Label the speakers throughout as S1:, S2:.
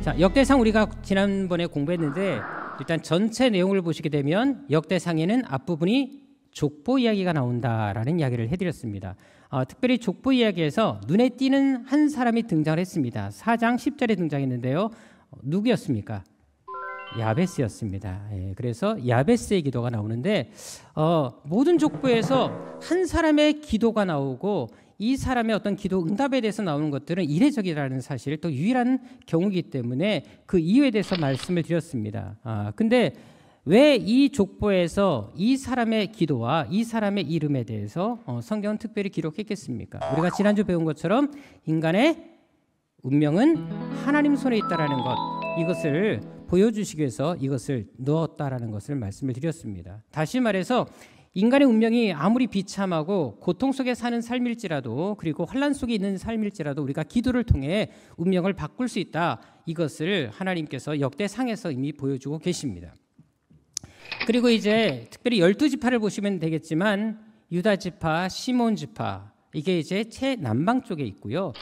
S1: 자, 역대상 우리가 지난번에 공부했는데 일단 전체 내용을 보시게 되면 역대상에는 앞부분이 족보 이야기가 나온다라는 이야기를 해드렸습니다. 특별히 족보 이야기에서 눈에 띄는 한 사람이 등장을 했습니다. 4장 10절에 등장했는데요. 누구였습니까? 야베스였습니다. 그래서 야베스의 기도가 나오는데 모든 족보에서 한 사람의 기도가 나오고 이 사람의 어떤 기도 응답에 대해서 나오는 것들은 이례적이라는 사실, 또 유일한 경우이기 때문에 그 이유에 대해서 말씀을 드렸습니다. 근데 왜 이 족보에서 이 사람의 기도와 이 사람의 이름에 대해서 성경은 특별히 기록했겠습니까? 우리가 지난주 배운 것처럼 인간의 운명은 하나님 손에 있다라는 것, 이것을 보여주시기 위해서 이것을 넣었다라는 것을 말씀을 드렸습니다. 다시 말해서 인간의 운명이 아무리 비참하고 고통 속에 사는 삶일지라도, 그리고 환난 속에 있는 삶일지라도 우리가 기도를 통해 운명을 바꿀 수 있다, 이것을 하나님께서 역대상에서 이미 보여주고 계십니다. 그리고 이제 특별히 12지파를 보시면 되겠지만 유다 지파, 시몬 지파, 이게 이제 최남방 쪽에 있고요.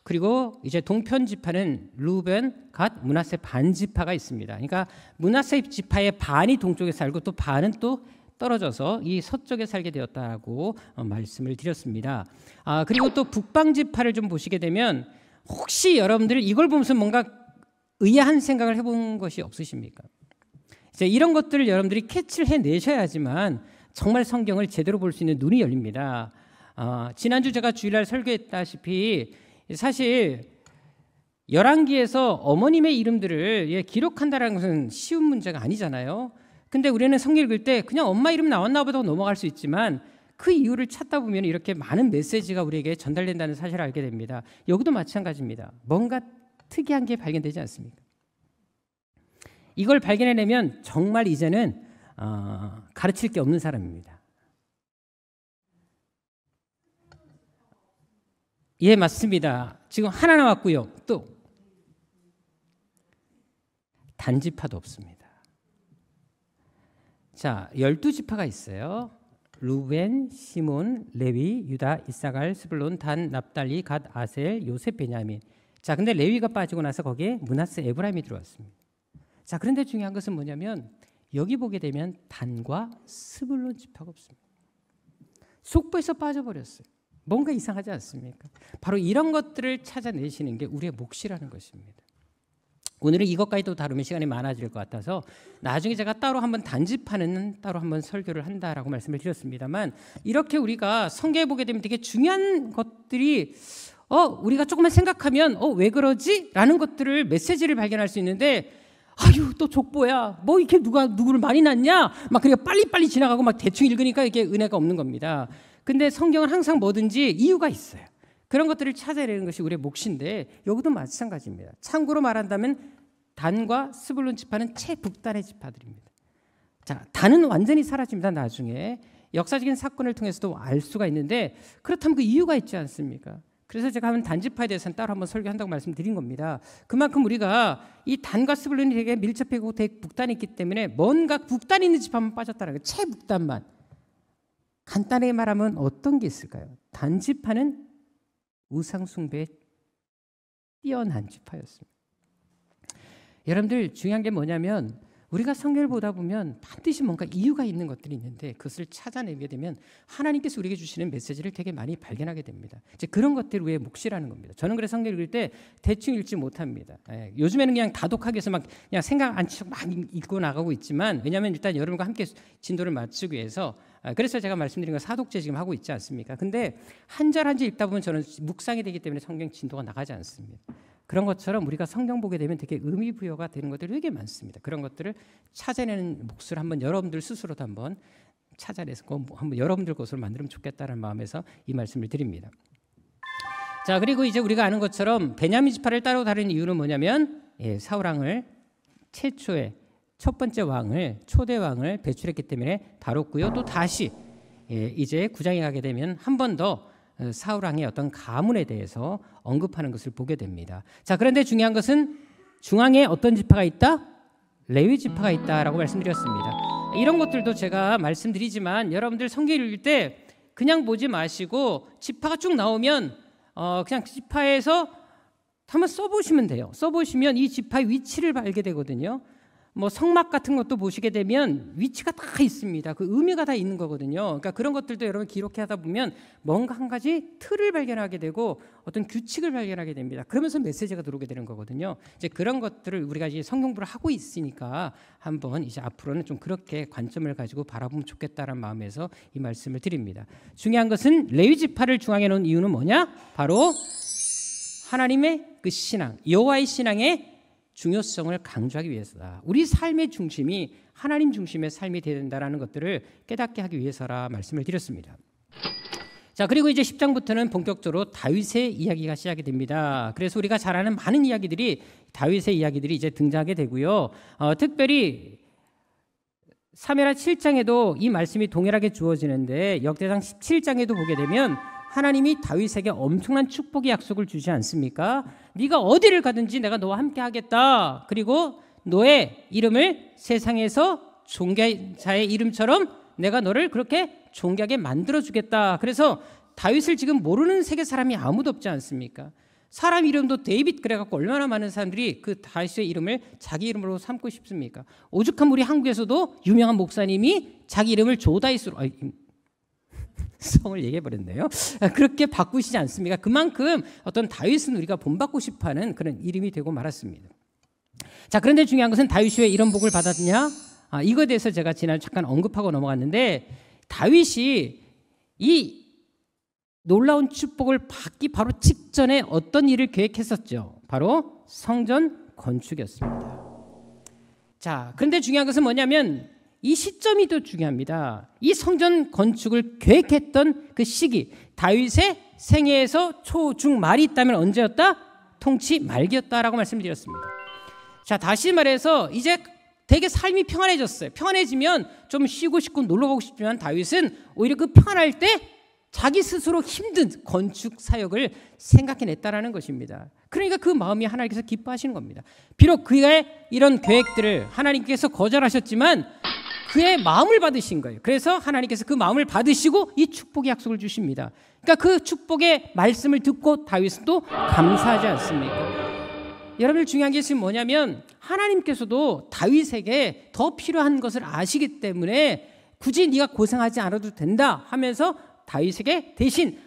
S1: 그리고 이제 동편 지파는 루벤, 갓, 므낫세 반 지파가 있습니다. 그러니까 므낫세 지파의 반이 동쪽에 살고 또 반은 또 떨어져서 이 서쪽에 살게 되었다고 말씀을 드렸습니다. 그리고 또 북방 지파를 좀 보시게 되면 혹시 여러분들 이걸 보면서 뭔가 의아한 생각을 해본 것이 없으십니까? 이제 이런 것들을 여러분들이 캐치를 해내셔야지만 정말 성경을 제대로 볼 수 있는 눈이 열립니다. 지난주 제가 주일날 설교했다시피 사실 열왕기에서 어머님의 이름들을 기록한다는 것은 쉬운 문제가 아니잖아요. 근데 우리는 성경 읽을 때 그냥 엄마 이름 나왔나 보다 넘어갈 수 있지만 그 이유를 찾다 보면 이렇게 많은 메시지가 우리에게 전달된다는 사실을 알게 됩니다. 여기도 마찬가지입니다. 뭔가 특이한 게 발견되지 않습니까? 이걸 발견해내면 정말 이제는 가르칠 게 없는 사람입니다. 예, 맞습니다. 지금 하나 나왔고요. 또 단지파도 없습니다. 자, 12지파가 있어요. 루벤, 시몬, 레위, 유다, 이사갈, 스불론, 단, 납달리, 갓, 아셀, 요셉, 베냐민. 자, 근데 레위가 빠지고 나서 거기에 므낫세, 에브라임이 들어왔습니다. 자, 그런데 중요한 것은 뭐냐면 여기 보게 되면 단과 스불론 지파가 없습니다. 속보에서 빠져버렸어요. 뭔가 이상하지 않습니까? 바로 이런 것들을 찾아내시는 게 우리의 몫이라는 것입니다. 오늘은 이것까지도 다루면 시간이 많아질 것 같아서 나중에 제가 따로 한번 단지파는 따로 한번 설교를 한다라고 말씀을 드렸습니다만, 이렇게 우리가 성경에 보게 되면 되게 중요한 것들이 우리가 조금만 생각하면 왜 그러지? 라는 것들을 메시지를 발견할 수 있는데, 아유 또 족보야, 뭐 이렇게 누구를 많이 낳냐, 막 그러니까 빨리빨리 지나가고 막 대충 읽으니까 이게 은혜가 없는 겁니다. 근데 성경은 항상 뭐든지 이유가 있어요. 그런 것들을 찾아내는 것이 우리의 몫인데 여기도 마찬가지입니다. 참고로 말한다면 단과 스불론 지파는 최북단의 지파들입니다. 자, 단은 완전히 사라집니다. 나중에 역사적인 사건을 통해서도 알 수가 있는데, 그렇다면 그 이유가 있지 않습니까? 그래서 제가 한번 단지파에 대해서는 따로 한번 설교한다고 말씀드린 겁니다. 그만큼 우리가 이 단과 스불론이 되게 밀접하고 되게 북단이 있기 때문에 뭔가 북단에 있는 지파만 빠졌다는 거예요. 최북단만. 간단하게 말하면 어떤 게 있을까요? 단지파는 우상 숭배에 뛰어난 지파였습니다. 여러분들 중요한 게 뭐냐면 우리가 성경을 보다 보면 반드시 뭔가 이유가 있는 것들이 있는데 그것을 찾아내게 되면 하나님께서 우리에게 주시는 메시지를 되게 많이 발견하게 됩니다. 이제 그런 것들이 우리의 몫이라는 겁니다. 저는 그래서 성경 읽을 때 대충 읽지 못합니다. 요즘에는 그냥 다독하게 해서 막 그냥 생각 안 치고 막 읽고 나가고 있지만, 왜냐하면 일단 여러분과 함께 진도를 맞추기 위해서, 그래서 제가 말씀드린 거 사독제 지금 하고 있지 않습니까? 근데 한 절 한 절 읽다 보면 저는 묵상이 되기 때문에 성경 진도가 나가지 않습니다. 그런 것처럼 우리가 성경 보게 되면 되게 의미 부여가 되는 것들이 되게 많습니다. 그런 것들을 찾아내는 몫을 한번 여러분들 스스로도 한번 찾아내서 한번 여러분들 것으로 만들면 좋겠다는 마음에서 이 말씀을 드립니다. 자, 그리고 이제 우리가 아는 것처럼 베냐민 지파를 따로 다른 이유는 뭐냐면 사울 왕을 최초의 첫 번째 왕을, 초대 왕을 배출했기 때문에 다뤘고요. 또 다시 이제 9장에 가게 되면 한 번 더 사울 왕의 어떤 가문에 대해서 언급하는 것을 보게 됩니다. 자, 그런데 중요한 것은 중앙에 어떤 지파가 있다? 레위 지파가 있다라고 말씀드렸습니다. 이런 것들도 제가 말씀드리지만 여러분들 성경 읽을 때 그냥 보지 마시고 지파가 쭉 나오면 그냥 지파에서 한번 써보시면 돼요. 써보시면 이 지파의 위치를 알게 되거든요. 뭐 성막 같은 것도 보시게 되면 위치가 다 있습니다. 그 의미가 다 있는 거거든요. 그러니까 그런 것들도 여러분 기록해 하다 보면 뭔가 한 가지 틀을 발견하게 되고 어떤 규칙을 발견하게 됩니다. 그러면서 메시지가 들어오게 되는 거거든요. 이제 그런 것들을 우리가 이제 성경부를 하고 있으니까 한번 이제 앞으로는 좀 그렇게 관점을 가지고 바라보면 좋겠다라는 마음에서 이 말씀을 드립니다. 중요한 것은 레위 지파를 중앙에 놓은 이유는 뭐냐? 바로 하나님의 그 신앙, 여호와의 신앙의 중요성을 강조하기 위해서다. 우리 삶의 중심이 하나님 중심의 삶이 되어야 된다는 것들을 깨닫게 하기 위해서라 말씀을 드렸습니다. 자, 그리고 이제 10장부터는 본격적으로 다윗의 이야기가 시작이 됩니다. 그래서 우리가 잘 아는 많은 이야기들이 다윗의 이야기들이 이제 등장하게 되고요. 특별히 사무엘하 7장에도 이 말씀이 동일하게 주어지는데 역대상 17장에도 보게 되면 하나님이 다윗에게 엄청난 축복의 약속을 주지 않습니까? 네가 어디를 가든지 내가 너와 함께 하겠다. 그리고 너의 이름을 세상에서 존귀자의 이름처럼 내가 너를 그렇게 존귀하게 만들어주겠다. 그래서 다윗을 지금 모르는 세계 사람이 아무도 없지 않습니까? 사람 이름도 데이빗 그래갖고 얼마나 많은 사람들이 그 다윗의 이름을 자기 이름으로 삼고 싶습니까? 오죽하면 우리 한국에서도 유명한 목사님이 자기 이름을 조다윗으로 성을 얘기해버렸네요. 그렇게 바꾸시지 않습니까? 그만큼 어떤 다윗은 우리가 본받고 싶어하는 그런 이름이 되고 말았습니다. 자, 그런데 중요한 것은 다윗이 왜 이런 복을 받았느냐? 이거에 대해서 제가 지난주 잠깐 언급하고 넘어갔는데 다윗이 이 놀라운 축복을 받기 바로 직전에 어떤 일을 계획했었죠? 바로 성전 건축이었습니다. 자, 그런데 중요한 것은 뭐냐면 이 시점이 더 중요합니다. 이 성전 건축을 계획했던 그 시기, 다윗의 생애에서 초, 중, 말이 있다면 언제였다? 통치 말기였다라고 말씀드렸습니다. 자, 다시 말해서 이제 되게 삶이 평안해졌어요. 평안해지면 좀 쉬고 싶고 놀러 가고 싶지만 다윗은 오히려 그 평안할 때 자기 스스로 힘든 건축 사역을 생각해냈다라는 것입니다. 그러니까 그 마음이 하나님께서 기뻐하시는 겁니다. 비록 그의 이런 계획들을 하나님께서 거절하셨지만 그의 마음을 받으신 거예요. 그래서 하나님께서 그 마음을 받으시고 이 축복의 약속을 주십니다. 그러니까 그 축복의 말씀을 듣고 다윗은 또 감사하지 않습니까? 여러분 중요한 게 지금 뭐냐면 하나님께서도 다윗에게 더 필요한 것을 아시기 때문에 굳이 네가 고생하지 않아도 된다 하면서 다윗에게 대신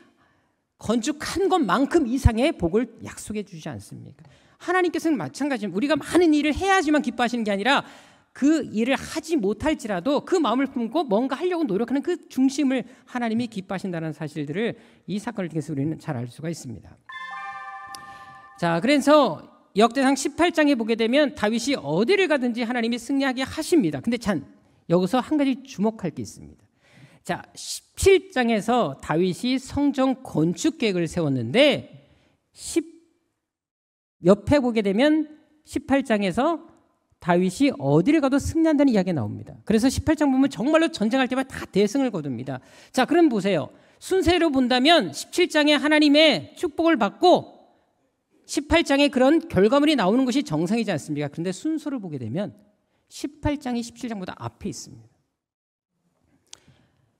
S1: 건축한 것만큼 이상의 복을 약속해 주지 않습니까? 하나님께서는 마찬가지입니다. 우리가 많은 일을 해야지만 기뻐하시는 게 아니라 그 일을 하지 못할지라도 그 마음을 품고 뭔가 하려고 노력하는 그 중심을 하나님이 기뻐하신다는 사실들을 이 사건을 통해서 우리는 잘 알 수가 있습니다. 자, 그래서 역대상 18장에 보게 되면 다윗이 어디를 가든지 하나님이 승리하게 하십니다. 근데 여기서 한 가지 주목할 게 있습니다. 자, 17장에서 다윗이 성전 건축 계획을 세웠는데 옆에 보게 되면 18장에서 다윗이 어디를 가도 승리한다는 이야기가 나옵니다. 그래서 18장 보면 정말로 전쟁할 때마다 다 대승을 거둡니다. 자, 그럼 보세요. 순서로 본다면 17장에 하나님의 축복을 받고 18장에 그런 결과물이 나오는 것이 정상이지 않습니까? 그런데 순서를 보게 되면 18장이 17장보다 앞에 있습니다.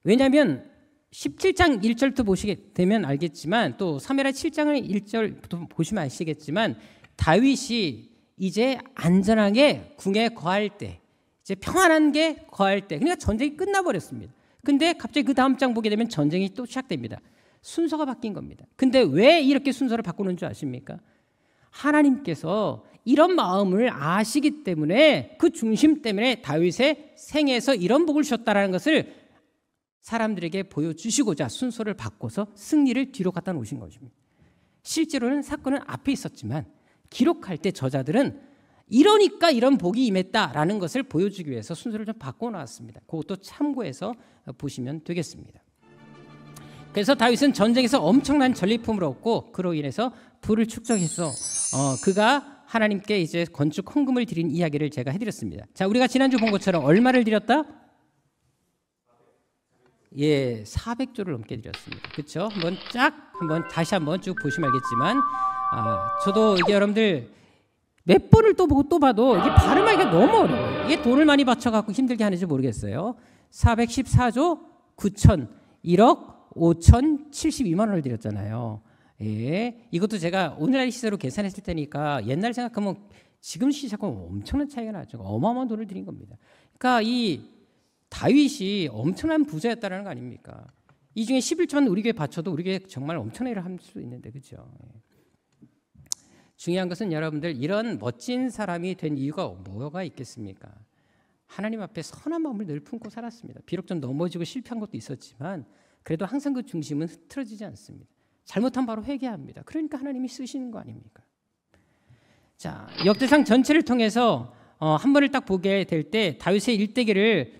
S1: 왜냐하면 17장 1절부터 보시게 되면 알겠지만 또 사무엘하 7장을 1절부터 보시면 아시겠지만 다윗이 이제 안전하게 궁에 거할 때, 이제 평안한 게 거할 때, 그러니까 전쟁이 끝나버렸습니다. 근데 갑자기 그 다음 장 보게 되면 전쟁이 또 시작됩니다. 순서가 바뀐 겁니다. 근데 왜 이렇게 순서를 바꾸는 줄 아십니까? 하나님께서 이런 마음을 아시기 때문에 그 중심 때문에 다윗의 생애에서 이런 복을 주셨다는 것을 사람들에게 보여주시고자 순서를 바꿔서 승리를 뒤로 갖다 놓으신 것입니다. 실제로는 사건은 앞에 있었지만 기록할 때 저자들은 이러니까 이런 복이 임했다라는 것을 보여주기 위해서 순서를 좀 바꿔놨습니다. 그것도 참고해서 보시면 되겠습니다. 그래서 다윗은 전쟁에서 엄청난 전리품을 얻고 그로 인해서 부를 축적해서 그가 하나님께 이제 건축 헌금을 드린 이야기를 제가 해드렸습니다. 자, 우리가 지난주 본 것처럼 얼마를 드렸다? 예, 400조를 넘게 드렸습니다. 그렇죠? 한번 다시 한번 쭉 보시면 알겠지만, 저도 이게 여러분들 몇 번을 또 보고 또 봐도 이게 발음하기가 너무 어려워요. 이게 돈을 많이 바쳐갖고 힘들게 하는지 모르겠어요. 414조 9천 1억 5천 72만 원을 드렸잖아요. 예, 이것도 제가 오늘날 시세로 계산했을 테니까 옛날 생각하면 지금 시세하고 엄청난 차이가 나죠. 어마어마한 돈을 들인 겁니다. 그러니까 이 다윗이 엄청난 부자였다는 거 아닙니까? 이 중에 11조만 우리 교회 바쳐도 우리 교회 정말 엄청난 일을 할 수 있는데, 그렇죠? 중요한 것은 여러분들 이런 멋진 사람이 된 이유가 뭐가 있겠습니까? 하나님 앞에 선한 마음을 늘 품고 살았습니다. 비록 좀 넘어지고 실패한 것도 있었지만 그래도 항상 그 중심은 흐트러지지 않습니다. 잘못한 바로 회개합니다. 그러니까 하나님이 쓰시는 거 아닙니까? 자, 역대상 전체를 통해서 한 번을 딱 보게 될 때 다윗의 일대기를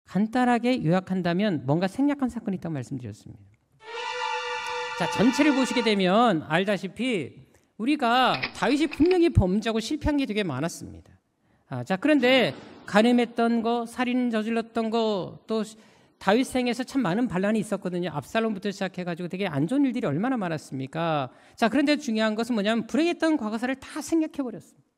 S1: 간단하게 요약한다면 뭔가 생략한 사건이 있다고 말씀드렸습니다. 자, 전체를 보시게 되면 알다시피 우리가 다윗이 분명히 범죄하고 실패한 게 되게 많았습니다. 자, 그런데 간음했던 거, 살인 저질렀던 거, 또 다윗 생에서 참 많은 반란이 있었거든요. 압살롬부터 시작해가지고 되게 안 좋은 일들이 얼마나 많았습니까? 자, 그런데 중요한 것은 뭐냐면 불행했던 과거사를 다 생략해버렸습니다.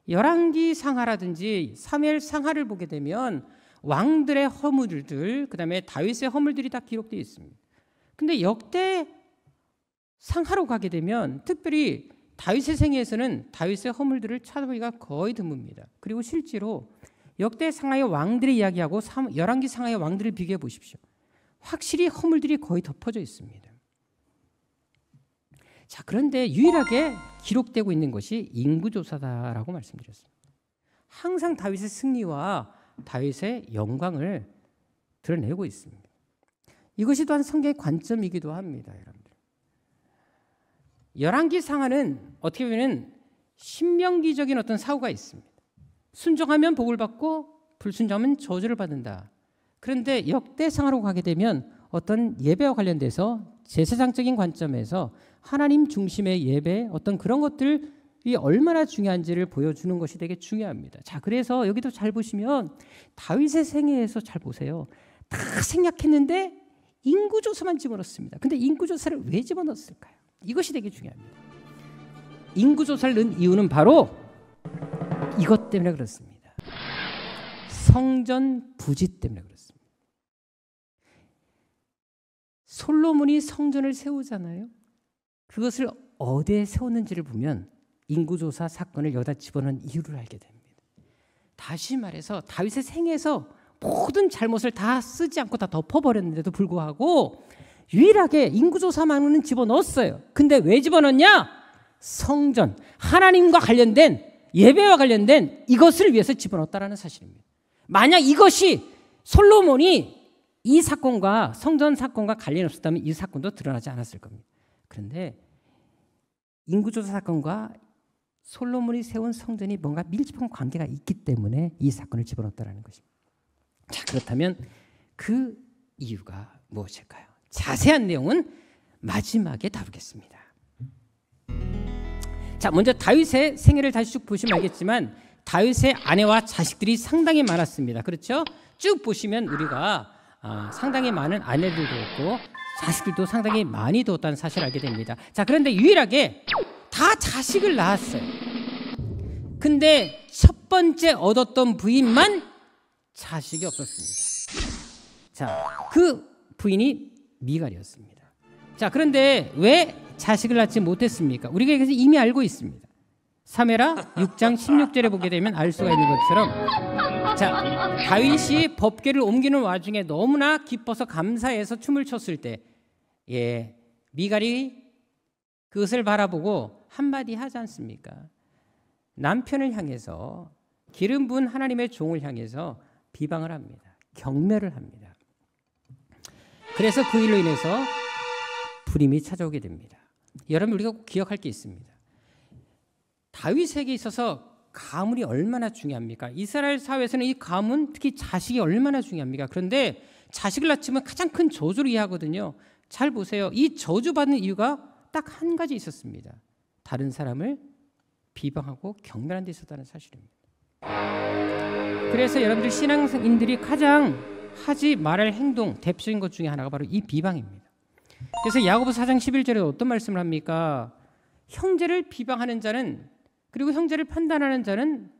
S1: 열왕기 상하라든지 사무엘 상하를 보게 되면 왕들의 허물들, 그 다음에 다윗의 허물들이 다 기록되어 있습니다. 근데 역대 상하로 가게 되면 특별히 다윗의 생애에서는 다윗의 허물들을 찾아보기가 거의 드뭅니다. 그리고 실제로 역대 상하의 왕들의 이야기하고 열왕기 상하의 왕들을 비교해 보십시오. 확실히 허물들이 거의 덮어져 있습니다. 자, 그런데 유일하게 기록되고 있는 것이 인구조사다라고 말씀드렸습니다. 항상 다윗의 승리와 다윗의 영광을 드러내고 있습니다. 이것이 또한 성경의 관점이기도 합니다, 여러분들. 열왕기 상하는 어떻게 보면 신명기적인 어떤 사고가 있습니다. 순종하면 복을 받고 불순종하면 저주를 받는다. 그런데 역대상하로 가게 되면 어떤 예배와 관련돼서 제사장적인 관점에서 하나님 중심의 예배, 어떤 그런 것들이 얼마나 중요한지를 보여주는 것이 되게 중요합니다. 자, 그래서 여기도 잘 보시면 다윗의 생애에서 잘 보세요. 다 생략했는데 인구조사만 집어넣습니다. 근데 인구조사를 왜 집어넣었을까요? 이것이 되게 중요합니다. 인구조사를 넣은 이유는 바로 이것 때문에 그렇습니다. 성전 부지 때문에 그렇습니다. 솔로몬이 성전을 세우잖아요. 그것을 어디에 세웠는지를 보면 인구조사 사건을 여기다 집어넣은 이유를 알게 됩니다. 다시 말해서 다윗의 생애에서 모든 잘못을 다 쓰지 않고 다 덮어버렸는데도 불구하고 유일하게 인구조사만은 집어넣었어요. 근데 왜 집어넣냐? 성전, 하나님과 관련된 예배와 관련된 이것을 위해서 집어넣었다는 사실입니다. 만약 이것이 솔로몬이 이 사건과 성전 사건과 관련이 없었다면 이 사건도 드러나지 않았을 겁니다. 그런데 인구조사 사건과 솔로몬이 세운 성전이 뭔가 밀접한 관계가 있기 때문에 이 사건을 집어넣었다는 것입니다. 자, 그렇다면 그 이유가 무엇일까요? 자세한 내용은 마지막에 다루겠습니다. 자, 먼저 다윗의 생애를 다시 쭉 보시면 알겠지만 다윗의 아내와 자식들이 상당히 많았습니다. 그렇죠? 쭉 보시면 우리가 상당히 많은 아내들도 있고 자식들도 상당히 많이 두었다는 사실을 알게 됩니다. 자, 그런데 유일하게 다 자식을 낳았어요. 근데 첫 번째 얻었던 부인만 자식이 없었습니다. 자, 그 부인이 미갈이었습니다. 자, 그런데 왜 자식을 낳지 못했습니까? 우리가 이것을 이미 알고 있습니다. 사무엘하 6장 16절에 보게 되면 알 수가 있는 것처럼, 자, 다윗이 법궤를 옮기는 와중에 너무나 기뻐서 감사해서 춤을 췄을 때, 미갈이 그것을 바라보고 한마디 하지 않습니까? 남편을 향해서, 기름 부은 하나님의 종을 향해서 비방을 합니다. 경멸을 합니다. 그래서 그 일로 인해서 불임이 찾아오게 됩니다. 여러분, 우리가 꼭 기억할 게 있습니다. 다윗에게 있어서 가문이 얼마나 중요합니까? 이스라엘 사회에서는 이 가문, 특히 자식이 얼마나 중요합니까? 그런데 자식을 낳치면 가장 큰 저주를 이해하거든요. 잘 보세요. 이 저주받는 이유가 딱 한 가지 있었습니다. 다른 사람을 비방하고 경멸한 데 있었다는 사실입니다. 그래서 여러분들 신앙인들이 가장 하지 말할 행동, 대표적인 것 중에 하나가 바로 이 비방입니다. 그래서 야고보서 4장 11절에 어떤 말씀을 합니까? 형제를 비방하는 자는, 그리고 형제를 판단하는 자는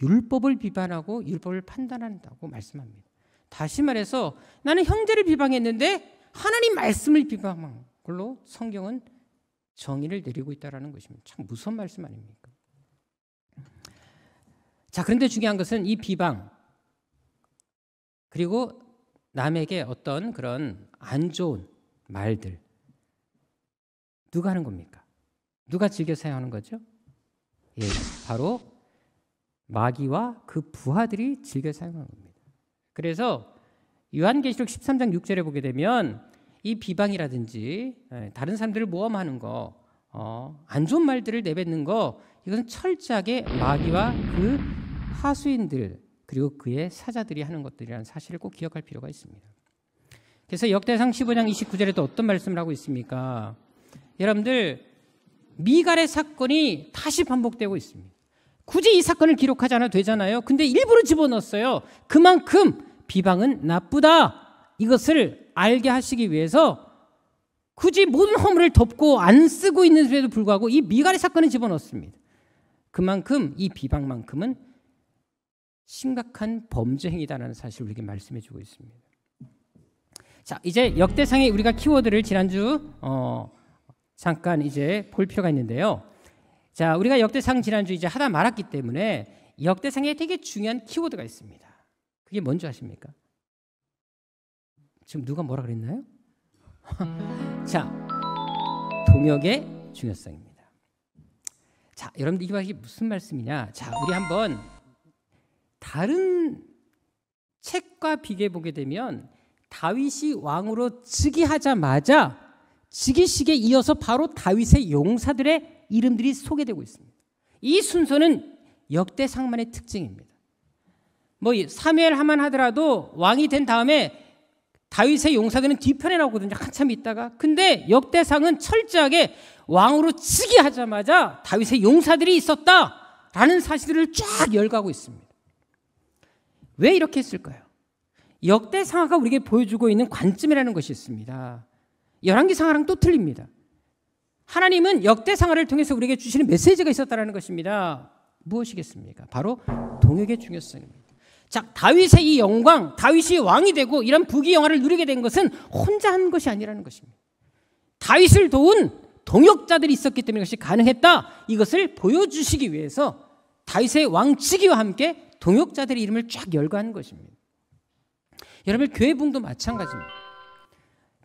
S1: 율법을 비판하고 율법을 판단한다고 말씀합니다. 다시 말해서 나는 형제를 비방했는데 하나님 말씀을 비방하고 그걸로 성경은 정의를 내리고 있다는 것입니다. 참 무서운 말씀 아닙니까? 자, 그런데 중요한 것은 이 비방 그리고 남에게 어떤 그런 안 좋은 말들 누가 하는 겁니까? 누가 즐겨 사용하는 거죠? 예, 바로 마귀와 그 부하들이 즐겨 사용하는 겁니다. 그래서 요한계시록 13장 6절에 보게 되면 이 비방이라든지 다른 사람들을 모함하는 거, 안 좋은 말들을 내뱉는 거, 이것은 철저하게 마귀와 그 하수인들 그리고 그의 사자들이 하는 것들이라는 사실을 꼭 기억할 필요가 있습니다. 그래서 역대상 15장 29절에도 어떤 말씀을 하고 있습니까? 여러분들, 미갈의 사건이 다시 반복되고 있습니다. 굳이 이 사건을 기록하지 않아도 되잖아요. 근데 일부러 집어넣었어요. 그만큼 비방은 나쁘다, 이것을 알게 하시기 위해서 굳이 모든 허물을 덮고 안 쓰고 있는데도 불구하고 이 미갈의 사건을 집어넣습니다. 그만큼 이 비방만큼은 심각한 범죄 행위다라는 사실을 우리에게 말씀해 주고 있습니다. 자, 이제 역대상의 우리가 키워드를 지난주 잠깐 이제 볼 필요가 있는데요. 자, 우리가 역대상 지난주 이제 하다 말았기 때문에 역대상에 되게 중요한 키워드가 있습니다. 그게 뭔지 아십니까? 지금 누가 뭐라 그랬나요? 자, 동역의 중요성입니다. 자, 여러분들 이게 무슨 말씀이냐? 자, 우리 한번 다른 책과 비교해 보게 되면 다윗이 왕으로 즉위하자마자 즉위식에 이어서 바로 다윗의 용사들의 이름들이 소개되고 있습니다. 이 순서는 역대상만의 특징입니다. 뭐 사무엘 하만 하더라도 왕이 된 다음에 다윗의 용사들은 뒤편에 나오거든요. 한참 있다가. 근데 역대상은 철저하게 왕으로 즉위하자마자 다윗의 용사들이 있었다라는 사실을 쫙 열거하고 있습니다. 왜 이렇게 했을까요? 역대상하가 우리에게 보여주고 있는 관점이라는 것이 있습니다. 열왕기상하랑 또 틀립니다. 하나님은 역대상하를 통해서 우리에게 주시는 메시지가 있었다는 것입니다. 무엇이겠습니까? 바로 동역의 중요성입니다. 자, 다윗의 이 영광, 다윗이 왕이 되고 이런 부귀영화를 누리게 된 것은 혼자 한 것이 아니라는 것입니다. 다윗을 도운 동역자들이 있었기 때문에 이것이 가능했다. 이것을 보여주시기 위해서 다윗의 왕직위와 함께 동역자들의 이름을 쫙 열거하는 것입니다. 여러분, 교회부흥도 마찬가지입니다.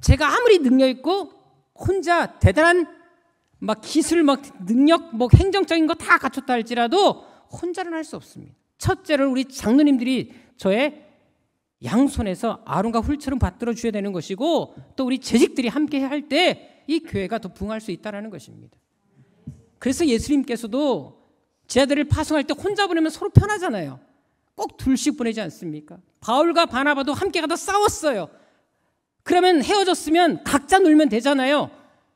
S1: 제가 아무리 능력 있고 혼자 대단한 막 기술, 막 능력, 뭐 행정적인 거 다 갖췄다 할지라도 혼자는 할 수 없습니다. 첫째로 우리 장로님들이 저의 양손에서 아론과 훌처럼 받들어 주셔야 되는 것이고, 또 우리 재직들이 함께 할 때 이 교회가 더 부흥할 수 있다는 것입니다. 그래서 예수님께서도 제자들을 파송할 때 혼자 보내면 서로 편하잖아요. 꼭 둘씩 보내지 않습니까? 바울과 바나바도 함께 가다 싸웠어요. 그러면 헤어졌으면 각자 놀면 되잖아요.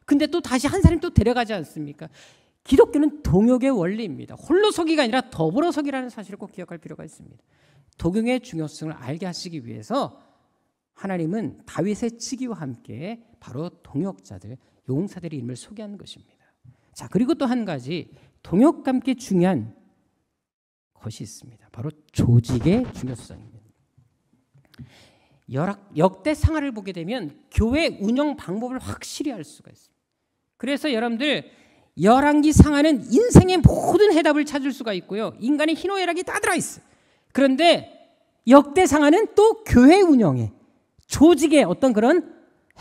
S1: 근데 또 다시 한 사람 또 데려가지 않습니까? 기독교는 동역의 원리입니다. 홀로서기가 아니라 더불어서기라는 사실을 꼭 기억할 필요가 있습니다. 동역의 중요성을 알게 하시기 위해서 하나님은 다윗의 즉위와 함께 바로 동역자들, 용사들의 이름을 소개하는 것입니다. 자, 그리고 또 한 가지 동역과 함께 중요한 것이 있습니다. 바로 조직의 중요성입니다. 역대상하를 보게 되면 교회 운영 방법을 확실히 알 수가 있습니다. 그래서 여러분들, 열왕기 상하는 인생의 모든 해답을 찾을 수가 있고요. 인간의 희노애락이 다 들어있어요. 그런데 역대상하는 또 교회 운영에, 조직의 어떤 그런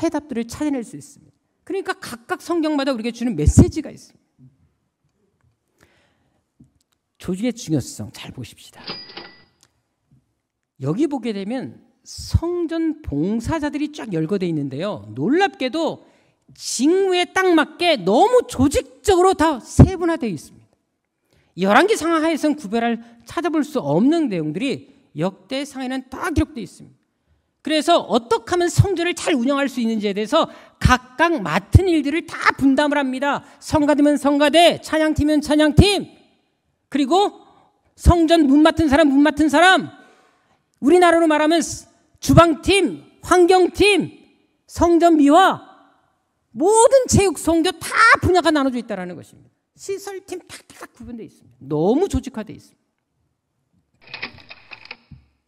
S1: 해답들을 찾아낼 수 있습니다. 그러니까 각각 성경마다 우리에게 주는 메시지가 있습니다. 조직의 중요성 잘 보십시다. 여기 보게 되면 성전 봉사자들이 쫙 열거되어 있는데요. 놀랍게도 직무에 딱 맞게 너무 조직적으로 다 세분화되어 있습니다. 열왕기 상하에서는 구별할 찾아볼 수 없는 내용들이 역대상에는 다 기록되어 있습니다. 그래서 어떻게 하면 성전을 잘 운영할 수 있는지에 대해서 각각 맡은 일들을 다 분담을 합니다. 성가대면 성가대, 찬양팀은 찬양팀, 그리고 성전 문 맡은 사람, 문 맡은 사람, 우리나라로 말하면 주방팀, 환경팀, 성전 미화, 모든 체육, 성교 다 분야가 나눠져 있다는 것입니다. 시설팀 탁탁 구분되어 있습니다. 너무 조직화되어 있습니다.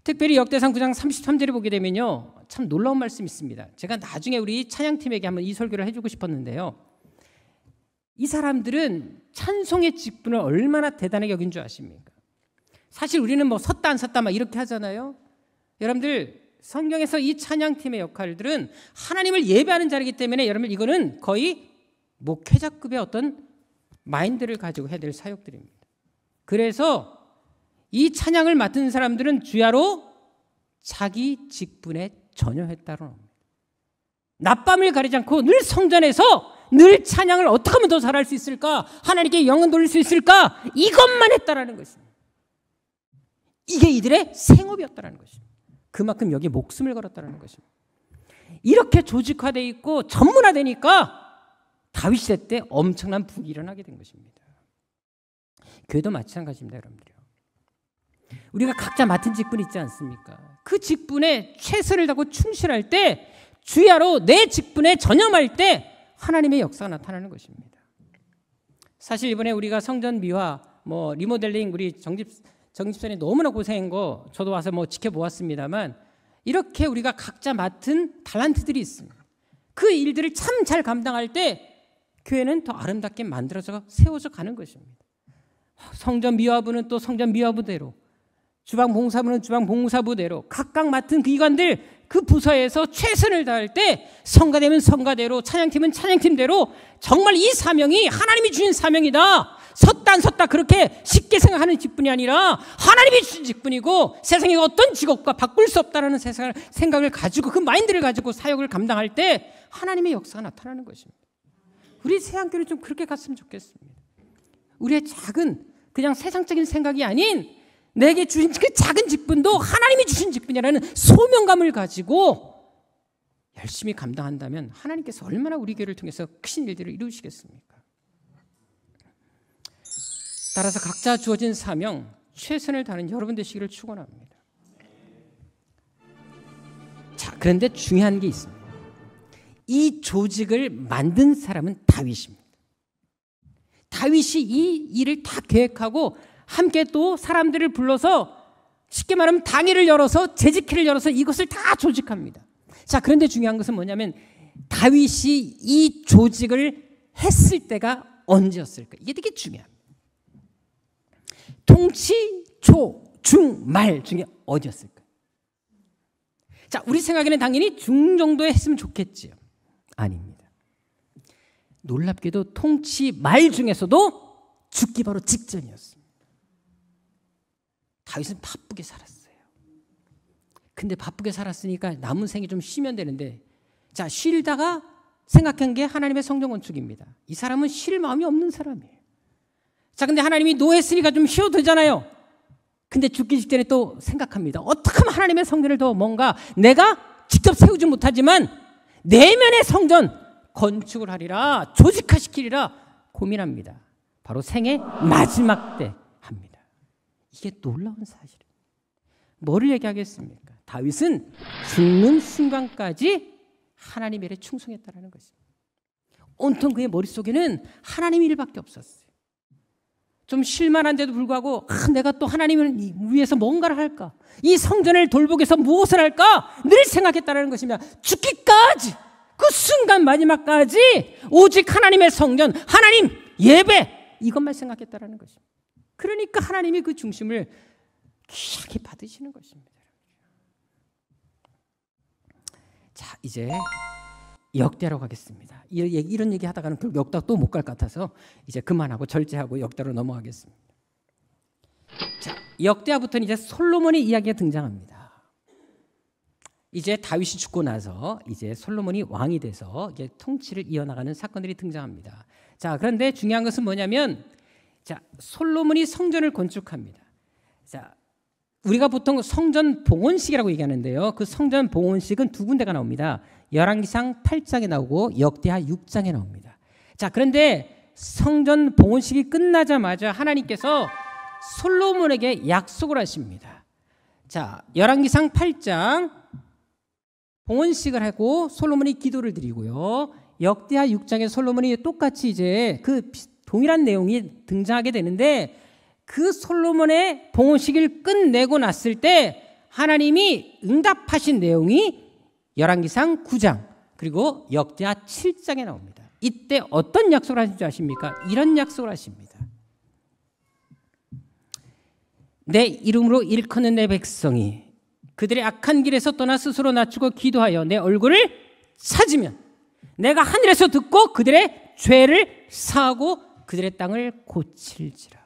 S1: 특별히 역대상 9장 33절을 보게 되면요, 참 놀라운 말씀이 있습니다. 제가 나중에 우리 찬양팀에게 한번 이 설교를 해주고 싶었는데요. 이 사람들은 찬송의 직분을 얼마나 대단하게 여긴 줄 아십니까? 사실 우리는 뭐 섰다 안 섰다 막 이렇게 하잖아요. 여러분들 성경에서 이 찬양팀의 역할들은 하나님을 예배하는 자리이기 때문에 여러분 이거는 거의 목회자급의 어떤 마인드를 가지고 해야 될 사역들입니다. 그래서 이 찬양을 맡은 사람들은 주야로 자기 직분에 전혀했다는 겁니다. 낮밤을 가리지 않고 늘 성전에서 늘 찬양을 어떻게 하면 더 잘할 수 있을까? 하나님께 영광 돌릴 수 있을까? 이것만 했다라는 것입니다. 이게 이들의 생업이었다라는 것입니다. 그만큼 여기에 목숨을 걸었다는 것입니다. 이렇게 조직화되어 있고 전문화되니까 다윗 시대 때 엄청난 북이 일어나게 된 것입니다. 교회도 마찬가지입니다, 여러분들요. 우리가 각자 맡은 직분 있지 않습니까? 그 직분에 최선을 다하고 충실할 때, 주야로 내 직분에 전념할 때 하나님의 역사가 나타나는 것입니다. 사실 이번에 우리가 성전 미화, 리모델링 우리 정집선이 너무나 고생한 거 저도 와서 지켜보았습니다만 이렇게 우리가 각자 맡은 달란트들이 있습니다. 그 일들을 참 잘 감당할 때 교회는 더 아름답게 만들어져 세워져 가는 것입니다. 성전 미화부는 또 성전 미화부대로, 주방 봉사부는 주방 봉사부대로 각각 맡은 그 기관들 그 부서에서 최선을 다할 때 성가되면 성가대로, 찬양팀은 찬양팀대로 정말 이 사명이 하나님이 주신 사명이다. 섰다 안 섰다 그렇게 쉽게 생각하는 직분이 아니라 하나님이 주신 직분이고 세상에 어떤 직업과 바꿀 수 없다는 생각을 가지고 그 마인드를 가지고 사역을 감당할 때 하나님의 역사가 나타나는 것입니다. 우리 새한교회는 좀 그렇게 갔으면 좋겠습니다. 우리의 작은 그냥 세상적인 생각이 아닌 내게 주신 그 작은 직분도 하나님이 주신 직분이라는 소명감을 가지고 열심히 감당한다면 하나님께서 얼마나 우리 교회를 통해서 크신 일들을 이루시겠습니까? 따라서 각자 주어진 사명, 최선을 다하는 여러분 되시기를 축원합니다. 자, 그런데 중요한 게 있습니다. 이 조직을 만든 사람은 다윗입니다. 다윗이 이 일을 다 계획하고 함께 또 사람들을 불러서 쉽게 말하면 당회를 열어서 재직회를 열어서 이것을 다 조직합니다. 자, 그런데 중요한 것은 뭐냐면 다윗이 이 조직을 했을 때가 언제였을까? 이게 되게 중요합니다. 통치, 초, 중, 말 중에 어디였을까? 자, 우리 생각에는 당연히 중 정도에 했으면 좋겠지요. 아닙니다. 놀랍게도 통치, 말 중에서도 죽기 바로 직전이었습니다. 다윗은 바쁘게 살았어요. 근데 바쁘게 살았으니까 남은 생이 좀 쉬면 되는데, 자, 쉬다가 생각한 게 하나님의 성전 건축입니다. 이 사람은 쉴 마음이 없는 사람이에요. 자, 근데 하나님이 노했으니까 좀 쉬어도 되잖아요. 근데 죽기 직전에 또 생각합니다. 어떻게 하면 하나님의 성전을 더 뭔가 내가 직접 세우지 못하지만 내면의 성전 건축을 하리라, 조직화시키리라 고민합니다. 바로 생의 마지막 때 합니다. 이게 놀라운 사실이에요. 뭐를 얘기하겠습니까? 다윗은 죽는 순간까지 하나님 일에 충성했다는 것입니다. 온통 그의 머릿속에는 하나님 일밖에 없었어요. 좀 쉴만한데도 불구하고 내가 또 하나님을 위해서 뭔가를 할까? 이 성전을 돌보기 위해서 무엇을 할까? 늘 생각했다는 것입니다. 죽기까지, 그 순간 마지막까지 오직 하나님의 성전, 하나님 예배, 이것만 생각했다는 것입니다. 그러니까 하나님이 그 중심을 귀하게 받으시는 것입니다. 자, 이제 역대로 가겠습니다. 이런 얘기 하다가는 결국 역대 또 못 갈 것 같아서 이제 그만하고 절제하고 역대로 넘어가겠습니다. 자, 역대하부터는 이제 솔로몬의 이야기가 등장합니다. 이제 다윗이 죽고 나서 이제 솔로몬이 왕이 돼서 이제 통치를 이어나가는 사건들이 등장합니다. 자, 그런데 중요한 것은 뭐냐면, 자, 솔로몬이 성전을 건축합니다. 자, 우리가 보통 성전 봉헌식이라고 얘기하는데요. 그 성전 봉헌식은 두 군데가 나옵니다. 열왕기상 8장에 나오고 역대하 6장에 나옵니다. 자, 그런데 성전 봉헌식이 끝나자마자 하나님께서 솔로몬에게 약속을 하십니다. 자, 열왕기상 8장 봉헌식을 하고 솔로몬이 기도를 드리고요. 역대하 6장에 솔로몬이 똑같이 이제 그 동일한 내용이 등장하게 되는데, 그 솔로몬의 봉헌식을 끝내고 났을 때 하나님이 응답하신 내용이 열왕기상 9장 그리고 역대하 7장에 나옵니다. 이때 어떤 약속을 하신 줄 아십니까? 이런 약속을 하십니다. 내 이름으로 일컫는 내 백성이 그들의 악한 길에서 떠나 스스로 낮추고 기도하여 내 얼굴을 찾으면 내가 하늘에서 듣고 그들의 죄를 사하고 그들의 땅을 고칠지라.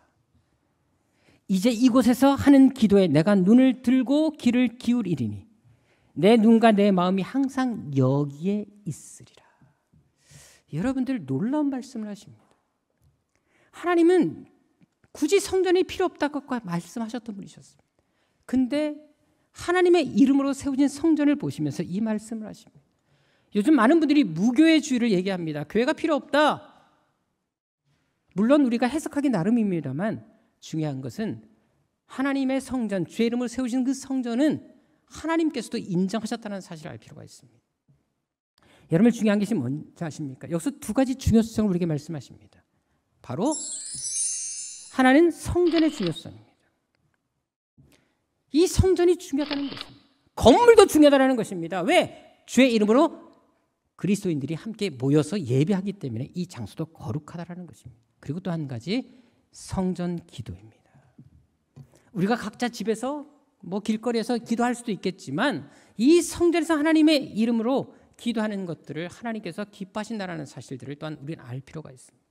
S1: 이제 이곳에서 하는 기도에 내가 눈을 들고 귀를 기울이리니 내 눈과 내 마음이 항상 여기에 있으리라. 여러분들 놀라운 말씀을 하십니다. 하나님은 굳이 성전이 필요 없다고 말씀하셨던 분이셨습니다. 근데 하나님의 이름으로 세워진 성전을 보시면서 이 말씀을 하십니다. 요즘 많은 분들이 무교회주의를 얘기합니다. 교회가 필요 없다. 물론 우리가 해석하기 나름입니다만 중요한 것은 하나님의 성전, 주의 이름으로 세우신 그 성전은 하나님께서도 인정하셨다는 사실을 알 필요가 있습니다. 여러분 중요한 것이 뭔지 아십니까? 여기서 두 가지 중요성을 우리에게 말씀하십니다. 바로 하나는 성전의 중요성입니다. 이 성전이 중요하다는 것입니다. 건물도 중요하다는 것입니다. 왜? 주의 이름으로 그리스도인들이 함께 모여서 예배하기 때문에 이 장소도 거룩하다는 것입니다. 그리고 또 한 가지 성전 기도입니다. 우리가 각자 집에서 길거리에서 기도할 수도 있겠지만 이 성전에서 하나님의 이름으로 기도하는 것들을 하나님께서 기뻐하신다는 사실들을 또한 우리는 알 필요가 있습니다.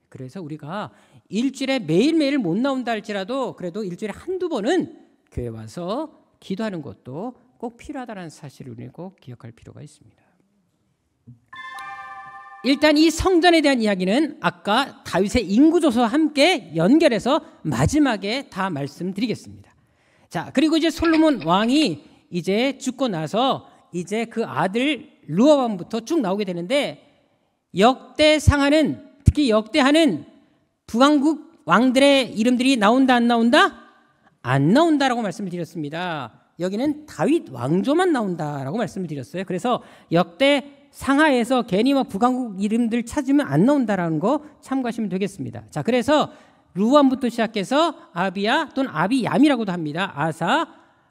S1: 그래서 우리가 일주일에 매일매일 못 나온다 할지라도 그래도 일주일에 한두 번은 교회 와서 기도하는 것도 꼭 필요하다는 사실을 우리는 꼭 기억할 필요가 있습니다. 일단 이 성전에 대한 이야기는 아까 다윗의 인구조서와 함께 연결해서 마지막에 다 말씀드리겠습니다. 자, 그리고 이제 솔로몬 왕이 이제 죽고 나서 이제 그 아들 르호보암부터 쭉 나오게 되는데 역대상하는 특히 역대하는 북왕국 왕들의 이름들이 나온다 안 나온다? 안 나온다라고 말씀을 드렸습니다. 여기는 다윗 왕조만 나온다라고 말씀을 드렸어요. 그래서 역대 상하에서 괜히 북왕국 이름들 찾으면 안 나온다라는 거 참고하시면 되겠습니다. 자, 그래서 르호보암부터 시작해서 아비야 또는 아비얌이라고도 합니다. 아사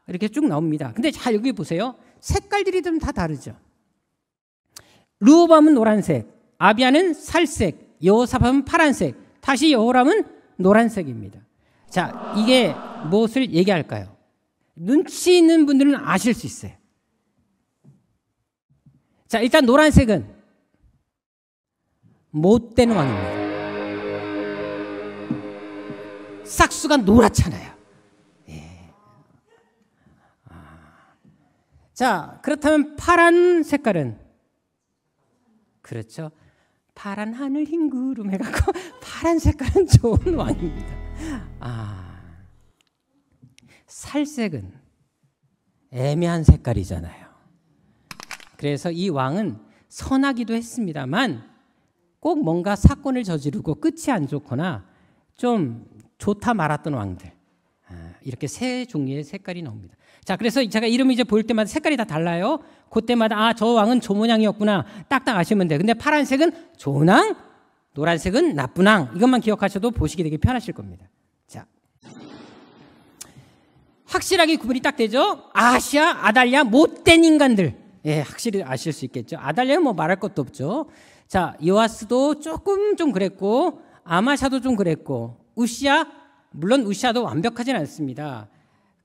S1: 이렇게 쭉 나옵니다. 근데 자 여기 보세요. 색깔들이 좀 다 다르죠. 르호보암은 노란색, 아비야는 살색, 여호사밧은 파란색, 다시 여호람은 노란색입니다. 자, 이게 무엇을 얘기할까요? 눈치 있는 분들은 아실 수 있어요. 자, 일단 노란색은 못된 왕입니다. 싹수가 노랗잖아요. 예. 자, 그렇다면 파란 색깔은 그렇죠. 파란 하늘 흰 구름 해갖고 파란 색깔은 좋은 왕입니다. 살색은 애매한 색깔이잖아요. 그래서 이 왕은 선하기도 했습니다만 꼭 뭔가 사건을 저지르고 끝이 안 좋거나 좀 좋다 말았던 왕들, 이렇게 세 종류의 색깔이 나옵니다. 자, 그래서 제가 이름이 이제 보일 때마다 색깔이 다 달라요. 그때마다 저 왕은 저 모양이었구나 딱딱 아시면 돼요. 근데 파란색은 좋은 왕, 노란색은 나쁜 왕, 이것만 기억하셔도 보시기 되게 편하실 겁니다. 자, 확실하게 구분이 딱 되죠. 아하시아, 아달랴 못된 인간들, 예, 확실히 아실 수 있겠죠. 아달랴는 말할 것도 없죠. 자, 요아스도 조금 좀 그랬고 아마샤도 좀 그랬고 우시야, 물론 우시야도 완벽하진 않습니다.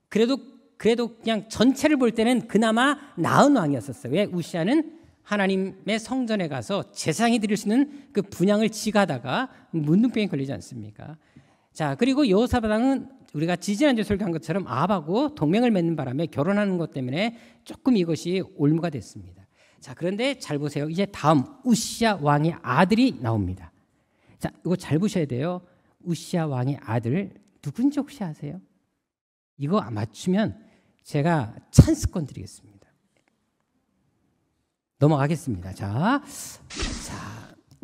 S1: 그래도 그냥 전체를 볼 때는 그나마 나은 왕이었었어요. 왜? 우시야는 하나님의 성전에 가서 제사장이 드릴 수 있는 그 분향을 지가다가 문둥병에 걸리지 않습니까? 자, 그리고 여호사밧은 우리가 지지난주에 설교한 것처럼 아합하고 동맹을 맺는 바람에 결혼하는 것 때문에 조금 이것이 올무가 됐습니다. 자, 그런데 잘 보세요. 이제 다음 우시야 왕의 아들이 나옵니다. 자, 이거 잘 보셔야 돼요. 우시야 왕의 아들 누군지 혹시 아세요? 이거 맞추면 제가 찬스권 드리겠습니다. 넘어가겠습니다. 자,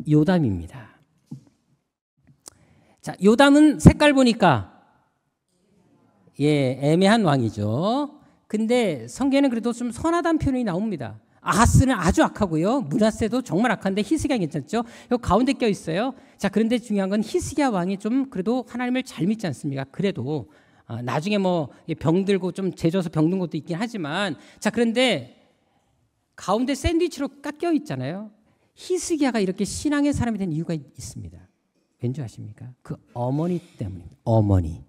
S1: 요담입니다. 자, 요담은 색깔 보니까 애매한 왕이죠. 근데 성경에는 그래도 좀 선하다는 표현이 나옵니다. 아하스는 아주 악하고요. 므낫세도 정말 악한데 히스기야 괜찮죠? 여기 가운데 껴 있어요. 자, 그런데 중요한 건 히스기야 왕이 좀 그래도 하나님을 잘 믿지 않습니까? 그래도 나중에 병들고 좀 제져서 병든 것도 있긴 하지만, 자, 그런데 가운데 샌드위치로 깎여 있잖아요. 히스기야가 이렇게 신앙의 사람이 된 이유가 있습니다. 왠지 아십니까? 그 어머니 때문입니다. 어머니.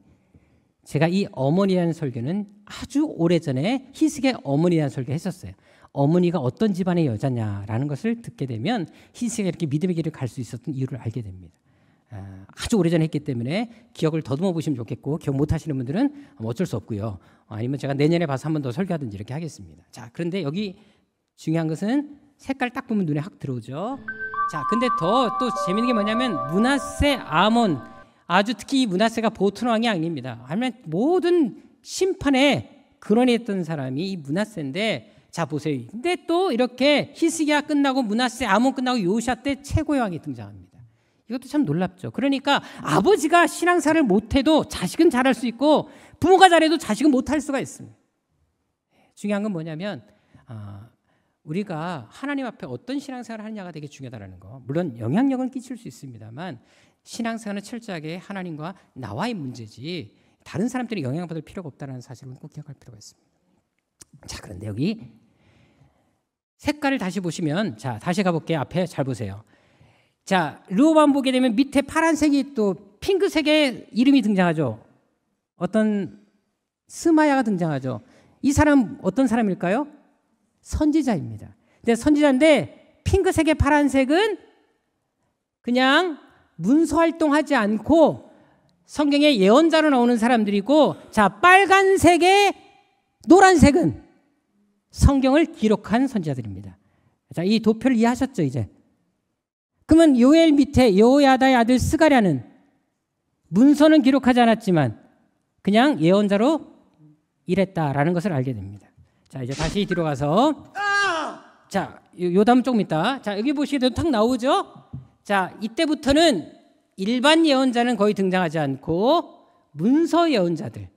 S1: 제가 이 어머니라는 설교는 아주 오래전에 히스기야의 어머니라는 설교 했었어요. 어머니가 어떤 집안의 여자냐라는 것을 듣게 되면 히스기야가 이렇게 믿음의 길을 갈 수 있었던 이유를 알게 됩니다. 아주 오래전에 했기 때문에 기억을 더듬어 보시면 좋겠고 기억 못하시는 분들은 어쩔 수 없고요. 아니면 제가 내년에 봐서 한 번 더 설교하든지 이렇게 하겠습니다. 자, 그런데 여기 중요한 것은 색깔 딱 보면 눈에 확 들어오죠. 자, 근데 더 또 재밌는 게 뭐냐면 므낫세, 아몬, 아주 특히 이 므낫세가 보통 왕이 아닙니다. 아니면 모든 심판의 근원이 했던 사람이 이 므낫세인데, 자 보세요. 근데 또 이렇게 히스기야 끝나고 므낫세, 아몬 끝나고 요시야 때 최고의 왕이 등장합니다. 이것도 참 놀랍죠. 그러니까 아버지가 신앙사를 못해도 자식은 잘할 수 있고 부모가 잘해도 자식은 못할 수가 있습니다. 중요한 건 뭐냐면 우리가 하나님 앞에 어떤 신앙생활을 하느냐가 되게 중요하다는 거. 물론 영향력은 끼칠 수 있습니다만 신앙생활은 철저하게 하나님과 나와의 문제지 다른 사람들이 영향받을 필요가 없다는 사실을 꼭 기억할 필요가 있습니다. 자, 그런데 여기 색깔을 다시 보시면, 자 다시 가볼게요. 앞에 잘 보세요. 자, 르호보암 보게 되면 밑에 파란색이 또 핑크색의 이름이 등장하죠. 어떤 스마야가 등장하죠. 이 사람 어떤 사람일까요? 선지자입니다. 근데 선지자인데 핑크색의 파란색은 그냥 문서 활동하지 않고 성경에 예언자로 나오는 사람들이고, 자 빨간색의 노란색은 성경을 기록한 선지자들입니다. 자, 이 도표를 이해하셨죠 이제? 그러면 요엘 밑에 여호야다의 아들 스가랴는 문서는 기록하지 않았지만 그냥 예언자로 일했다라는 것을 알게 됩니다. 자, 이제 다시 뒤로 가서, 자, 요담 조금 있다. 자, 여기 보시게 되면 탁 나오죠. 자, 이때부터는 일반 예언자는 거의 등장하지 않고 문서 예언자들,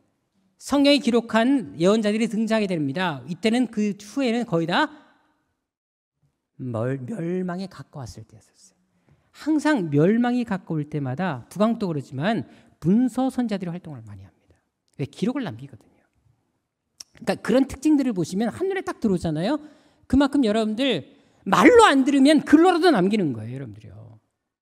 S1: 성경이 기록한 예언자들이 등장하게 됩니다. 이때는 그 후에는 거의 다 멸망에 가까웠을 때였어요. 항상 멸망이 가까울 때마다 북왕도 그러지만 문서 선자들이 활동을 많이 합니다. 왜? 기록을 남기거든요. 그러니까 그런 특징들을 보시면 한눈에 딱 들어오잖아요. 그만큼 여러분들 말로 안 들으면 글로라도 남기는 거예요, 여러분들이요.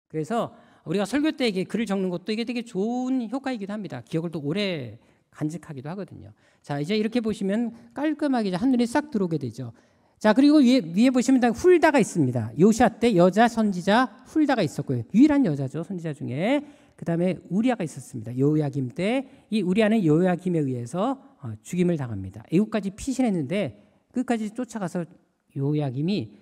S1: 그래서 우리가 설교 때 이게 글을 적는 것도 이게 되게 좋은 효과이기도 합니다. 기억을 또 오래 간직하기도 하거든요. 자, 이제 이렇게 보시면 깔끔하게 이제 한눈에 싹 들어오게 되죠. 자, 그리고 위에 보시면 훌다가 있습니다. 요시야 때 여자 선지자 훌다가 있었고요. 유일한 여자죠, 선지자 중에. 그 다음에 우리아가 있었습니다. 요야김 때 이 우리아는 요야김에 의해서 죽임을 당합니다. 애국까지 피신했는데 끝까지 쫓아가서 요야김이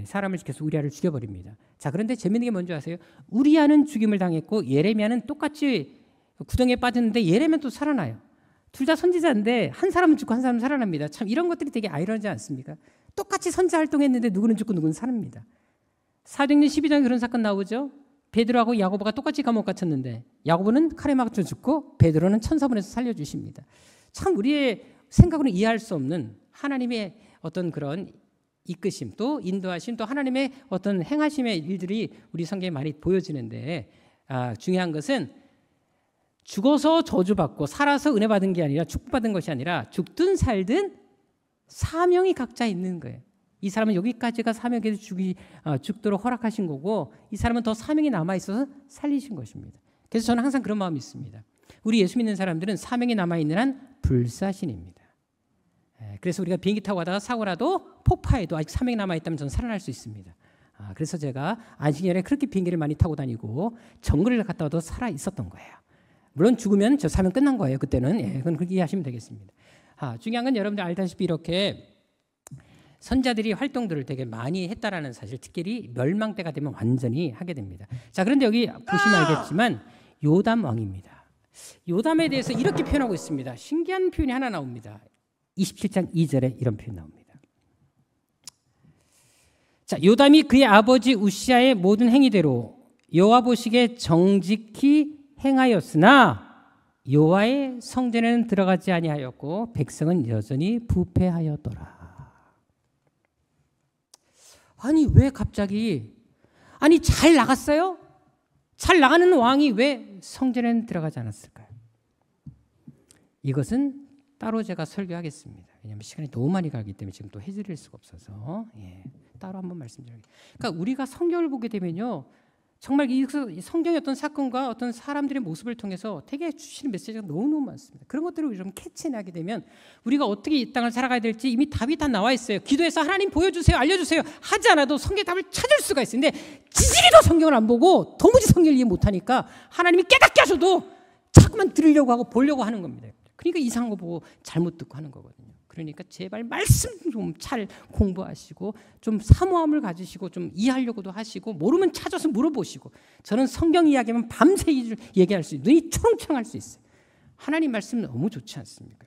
S1: 사람을 지켜서 우리아를 죽여버립니다. 자, 그런데 재밌는 게 뭔지 아세요? 우리아는 죽임을 당했고 예레미야는 똑같이 구덩이에 빠졌는데 예레미야는 또 살아나요. 둘 다 선지자인데 한 사람은 죽고 한 사람은 살아납니다. 참 이런 것들이 되게 아이러니하지 않습니까? 똑같이 선지자 활동했는데 누구는 죽고 누구는 사납니다. 사도행전 12장에 그런 사건 나오죠. 베드로하고 야고보가 똑같이 감옥 갇혔는데 야고보는 칼에 맞춰 죽고 베드로는 천사분에서 살려주십니다. 참 우리의 생각으로는 이해할 수 없는 하나님의 어떤 그런 이끄심, 또 인도하심, 또 하나님의 어떤 행하심의 일들이 우리 성경에 많이 보여지는데, 중요한 것은 죽어서 저주받고 살아서 은혜 받은 게 아니라 축복받은 것이 아니라 죽든 살든 사명이 각자 있는 거예요. 이 사람은 여기까지가 사명에서 죽도록 허락하신 거고, 이 사람은 더 사명이 남아있어서 살리신 것입니다. 그래서 저는 항상 그런 마음이 있습니다. 우리 예수 믿는 사람들은 사명이 남아있는 한 불사신입니다. 그래서 우리가 비행기 타고 가다가 사고라도 폭파해도 아직 사명이 남아있다면 저는 살아날 수 있습니다. 그래서 제가 안식년에 그렇게 비행기를 많이 타고 다니고 정글을 갔다 와도 살아 있었던 거예요. 물론 죽으면 저 사명 끝난 거예요. 그때는. 그건 그렇게 이해하시면 되겠습니다. 중요한 건 여러분들 알다시피 이렇게 선자들이 활동들을 되게 많이 했다라는 사실, 특별히 멸망 때가 되면 완전히 하게 됩니다. 자, 그런데 여기 보시면 알겠지만 요담 왕입니다. 요담에 대해서 이렇게 표현하고 있습니다. 신기한 표현이 하나 나옵니다. 27장 2절에 이런 표현 나옵니다. 자, 요담이 그의 아버지 우시아의 모든 행위대로 여호와 보시기에 정직히 행하였으나 여호와의 성전에는 들어가지 아니하였고 백성은 여전히 부패하였더라. 아니 왜 갑자기, 아니 잘 나갔어요? 잘 나가는 왕이 왜 성전에는 들어가지 않았을까요? 이것은 따로 제가 설교하겠습니다. 왜냐하면 시간이 너무 많이 가기 때문에 지금 또 해드릴 수가 없어서 따로 한번 말씀드릴게요. 그러니까 우리가 성경을 보게 되면요, 정말 이 성경의 어떤 사건과 어떤 사람들의 모습을 통해서 되게 주시는 메시지가 너무너무 많습니다. 그런 것들을 좀 캐치하게 되면 우리가 어떻게 이 땅을 살아가야 될지 이미 답이 다 나와 있어요. 기도해서 하나님 보여주세요, 알려주세요 하지 않아도 성경의 답을 찾을 수가 있어요. 근데 지질이도 성경을 안 보고 도무지 성경을 이해 못하니까 하나님이 깨닫게 하셔도 자꾸만 들으려고 하고 보려고 하는 겁니다. 그러니까 이상한 거 보고 잘못 듣고 하는 거거든요. 그러니까 제발 말씀 좀 잘 공부하시고 좀 사모함을 가지시고 좀 이해하려고도 하시고 모르면 찾아서 물어보시고. 저는 성경 이야기하면 밤새 얘기할 수 있어요. 눈이 초롱초롱할 수 있어요. 하나님 말씀 너무 좋지 않습니까?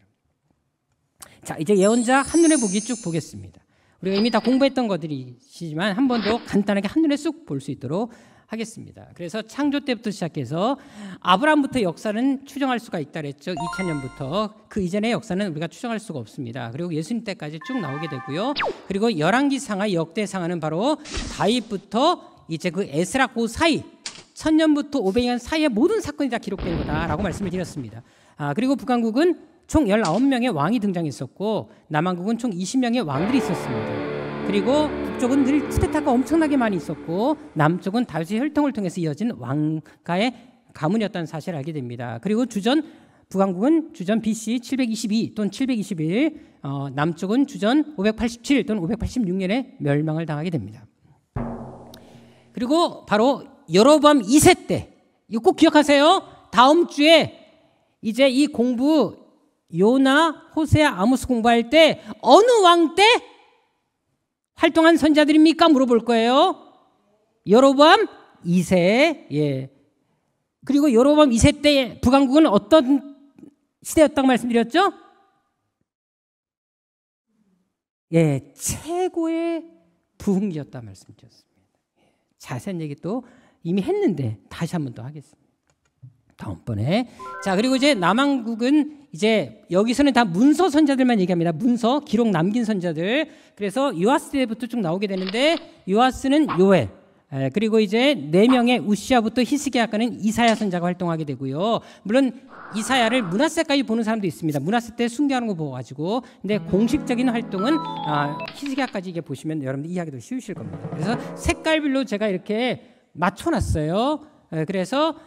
S1: 자, 이제 예언자 한눈에 보기 쭉 보겠습니다. 우리가 이미 다 공부했던 것들이시지만 한 번 더 간단하게 한눈에 쑥 볼 수 있도록 하겠습니다. 그래서 창조 때부터 시작해서 아브라함부터 역사는 추정할 수가 있다 그랬죠. 2000년부터. 그 이전의 역사는 우리가 추정할 수가 없습니다. 그리고 예수님 때까지 쭉 나오게 되고요. 그리고 열왕기상하, 역대상하는 바로 다윗부터 이제 그 에스라 그 사이 1000년부터 500년 사이의 모든 사건이 다 기록된 거다라고 말씀을 드렸습니다. 그리고 북왕국은 총 19명의 왕이 등장했었고 남왕국은 총 20명의 왕들이 있었습니다. 그리고 북쪽은 늘 쿠데타가 엄청나게 많이 있었고 남쪽은 다윗의 혈통을 통해서 이어진 왕가의 가문이었다는 사실을 알게 됩니다. 그리고 북왕국은 주전 BC 722 또는 721, 남쪽은 주전 587 또는 586년에 멸망을 당하게 됩니다. 그리고 바로 여로보암 2세 때, 이거 꼭 기억하세요. 다음 주에 이제 이 공부 요나, 호세아, 아모스 공부할 때 어느 왕 때 활동한 선자들입니까? 물어볼 거예요. 여로보암 2세. 그리고 여로보암 2세 때 북왕국은 어떤 시대였다고 말씀드렸죠? 최고의 부흥기였다 말씀드렸습니다. 자세한 얘기 또 이미 했는데 다시 한 번 더 하겠습니다. 다음번에. 자, 그리고 이제 남왕국은 이제 여기서는 다 문서 선자들만 얘기합니다. 문서 기록 남긴 선자들. 그래서 요아스 때부터 쭉 나오게 되는데 요아스는 요엘, 그리고 이제 4명의 우시아부터 히스기야까지는 이사야 선자가 활동하게 되고요. 물론 이사야를 므낫세까지 보는 사람도 있습니다. 므낫세 때 숭배하는 거 보고 가지고. 근데 공식적인 활동은 히스기야까지 이게 보시면 여러분들 이해하기도 쉬우실 겁니다. 그래서 색깔별로 제가 이렇게 맞춰놨어요. 그래서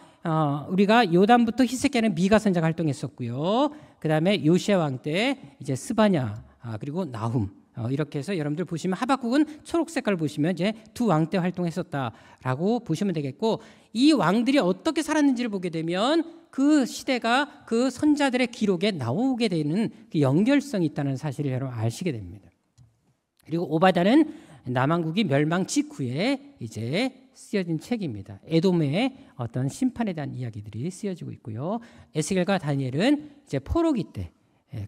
S1: 우리가 요담부터 히스기야는 미가 선자가 활동했었고요. 그 다음에 요시야 왕 때 이제 스바냐, 그리고 나훔, 이렇게 해서 여러분들 보시면 하박국은 초록 색깔 보시면 이제 두 왕 때 활동했었다라고 보시면 되겠고, 이 왕들이 어떻게 살았는지를 보게 되면 그 시대가 그 선자들의 기록에 나오게 되는 그 연결성이 있다는 사실을 여러분 아시게 됩니다. 그리고 오바다는 남왕국이 멸망 직후에 이제 쓰여진 책입니다. 에돔의 어떤 심판에 대한 이야기들이 쓰여지고 있고요. 에스겔과 다니엘은 이제 포로기 때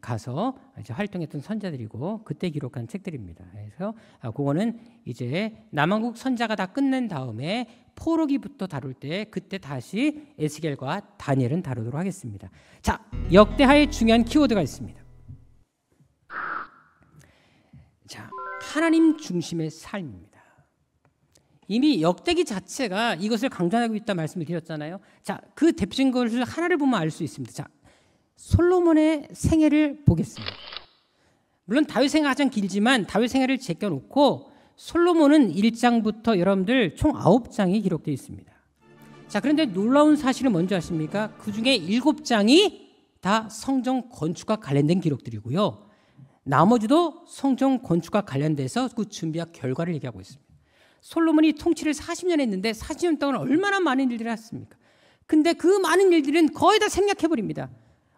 S1: 가서 이제 활동했던 선자들이고 그때 기록한 책들입니다. 그래서 그거는 이제 남왕국 선자가 다 끝낸 다음에 포로기부터 다룰 때 그때 다시 에스겔과 다니엘은 다루도록 하겠습니다. 자, 역대하의 중요한 키워드가 있습니다. 자, 하나님 중심의 삶입니다. 이미 역대기 자체가 이것을 강조하고 있다 말씀을 드렸잖아요. 자, 그 대표적인 것을 하나를 보면 알 수 있습니다. 자, 솔로몬의 생애를 보겠습니다. 물론 다윗 생애가 가장 길지만 다윗 생애를 제껴놓고 솔로몬은 1장부터 여러분들 총 9장이 기록되어 있습니다. 자, 그런데 놀라운 사실을 먼저 아십니까? 그 중에 7장이 다 성전 건축과 관련된 기록들이고요. 나머지도 성전 건축과 관련돼서 그 준비와 결과를 얘기하고 있습니다. 솔로몬이 통치를 40년 했는데 40년 동안 얼마나 많은 일들을 했습니까? 근데 그 많은 일들은 거의 다 생략해버립니다.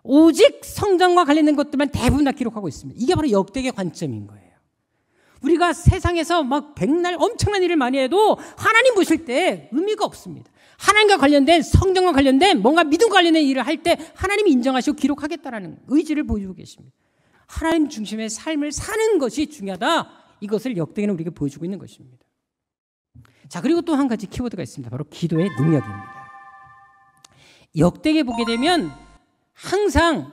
S1: 오직 성전과 관련된 것들만 대부분 다 기록하고 있습니다. 이게 바로 역대기의 관점인 거예요. 우리가 세상에서 막 백날 엄청난 일을 많이 해도 하나님 보실 때 의미가 없습니다. 하나님과 관련된 성전과 관련된 뭔가 믿음과 관련된 일을 할 때 하나님이 인정하시고 기록하겠다라는 의지를 보여주고 계십니다. 하나님 중심의 삶을 사는 것이 중요하다. 이것을 역대기는 우리에게 보여주고 있는 것입니다. 자, 그리고 또 한 가지 키워드가 있습니다. 바로 기도의 능력입니다. 역대기에 보게 되면 항상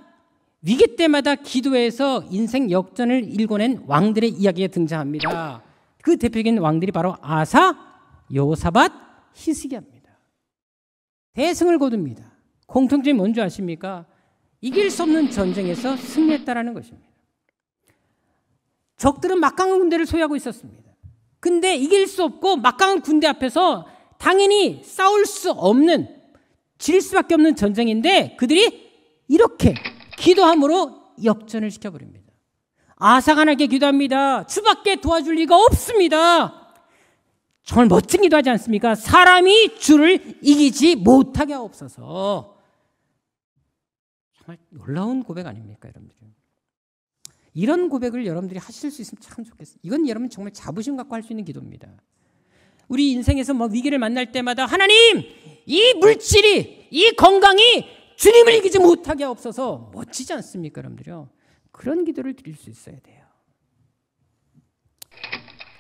S1: 위기 때마다 기도해서 인생 역전을 일궈낸 왕들의 이야기가 등장합니다. 그 대표적인 왕들이 바로 아사, 여호사밧, 히스기야입니다. 대승을 거둡니다. 공통점이 뭔지 아십니까? 이길 수 없는 전쟁에서 승리했다라는 것입니다. 적들은 막강한 군대를 소유하고 있었습니다. 근데 이길 수 없고 막강한 군대 앞에서 당연히 싸울 수 없는, 질 수밖에 없는 전쟁인데 그들이 이렇게 기도함으로 역전을 시켜버립니다. 아사가 하나님께 기도합니다. 주밖에 도와줄 리가 없습니다. 정말 멋진 기도하지 않습니까? 사람이 주를 이기지 못하게 하옵소서. 정말 놀라운 고백 아닙니까, 여러분들? 이런 고백을 여러분들이 하실 수 있으면 참 좋겠어요. 이건 여러분 정말 자부심 갖고 할 수 있는 기도입니다. 우리 인생에서 뭐 위기를 만날 때마다 하나님, 이 물질이, 이 건강이 주님을 이기지 못하게 하옵소서. 멋지지 않습니까, 여러분들요? 그런 기도를 드릴 수 있어야 돼요.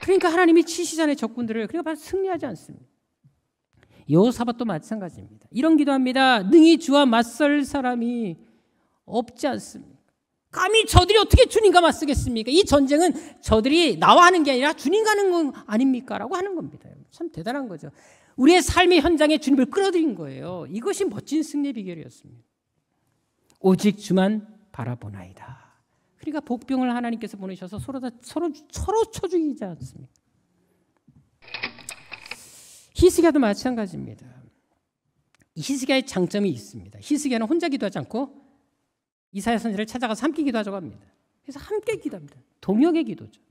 S1: 그러니까 하나님이 치시잖아요, 적군들을. 그러니까 바로 승리하지 않습니다. 여호사밧도 마찬가지입니다. 이런 기도합니다. 능히 주와 맞설 사람이 없지 않습니다. 감히 저들이 어떻게 주님과 맞서겠습니까? 이 전쟁은 저들이 나와 하는 게 아니라 주님과 하는 건 아닙니까? 라고 하는 겁니다. 참 대단한 거죠. 우리의 삶의 현장에 주님을 끌어들인 거예요. 이것이 멋진 승리의 비결이었습니다. 오직 주만 바라보나이다. 그러니까 복병을 하나님께서 보내셔서 서로 쳐 죽이지 않습니까? 히스기야도 마찬가지입니다. 히스기야의 장점이 있습니다. 히스기야는 혼자 기도하지 않고 이사야 선지자를 찾아가서 함께 기도하자고 합니다. 그래서 함께 기도합니다. 동역의 기도죠.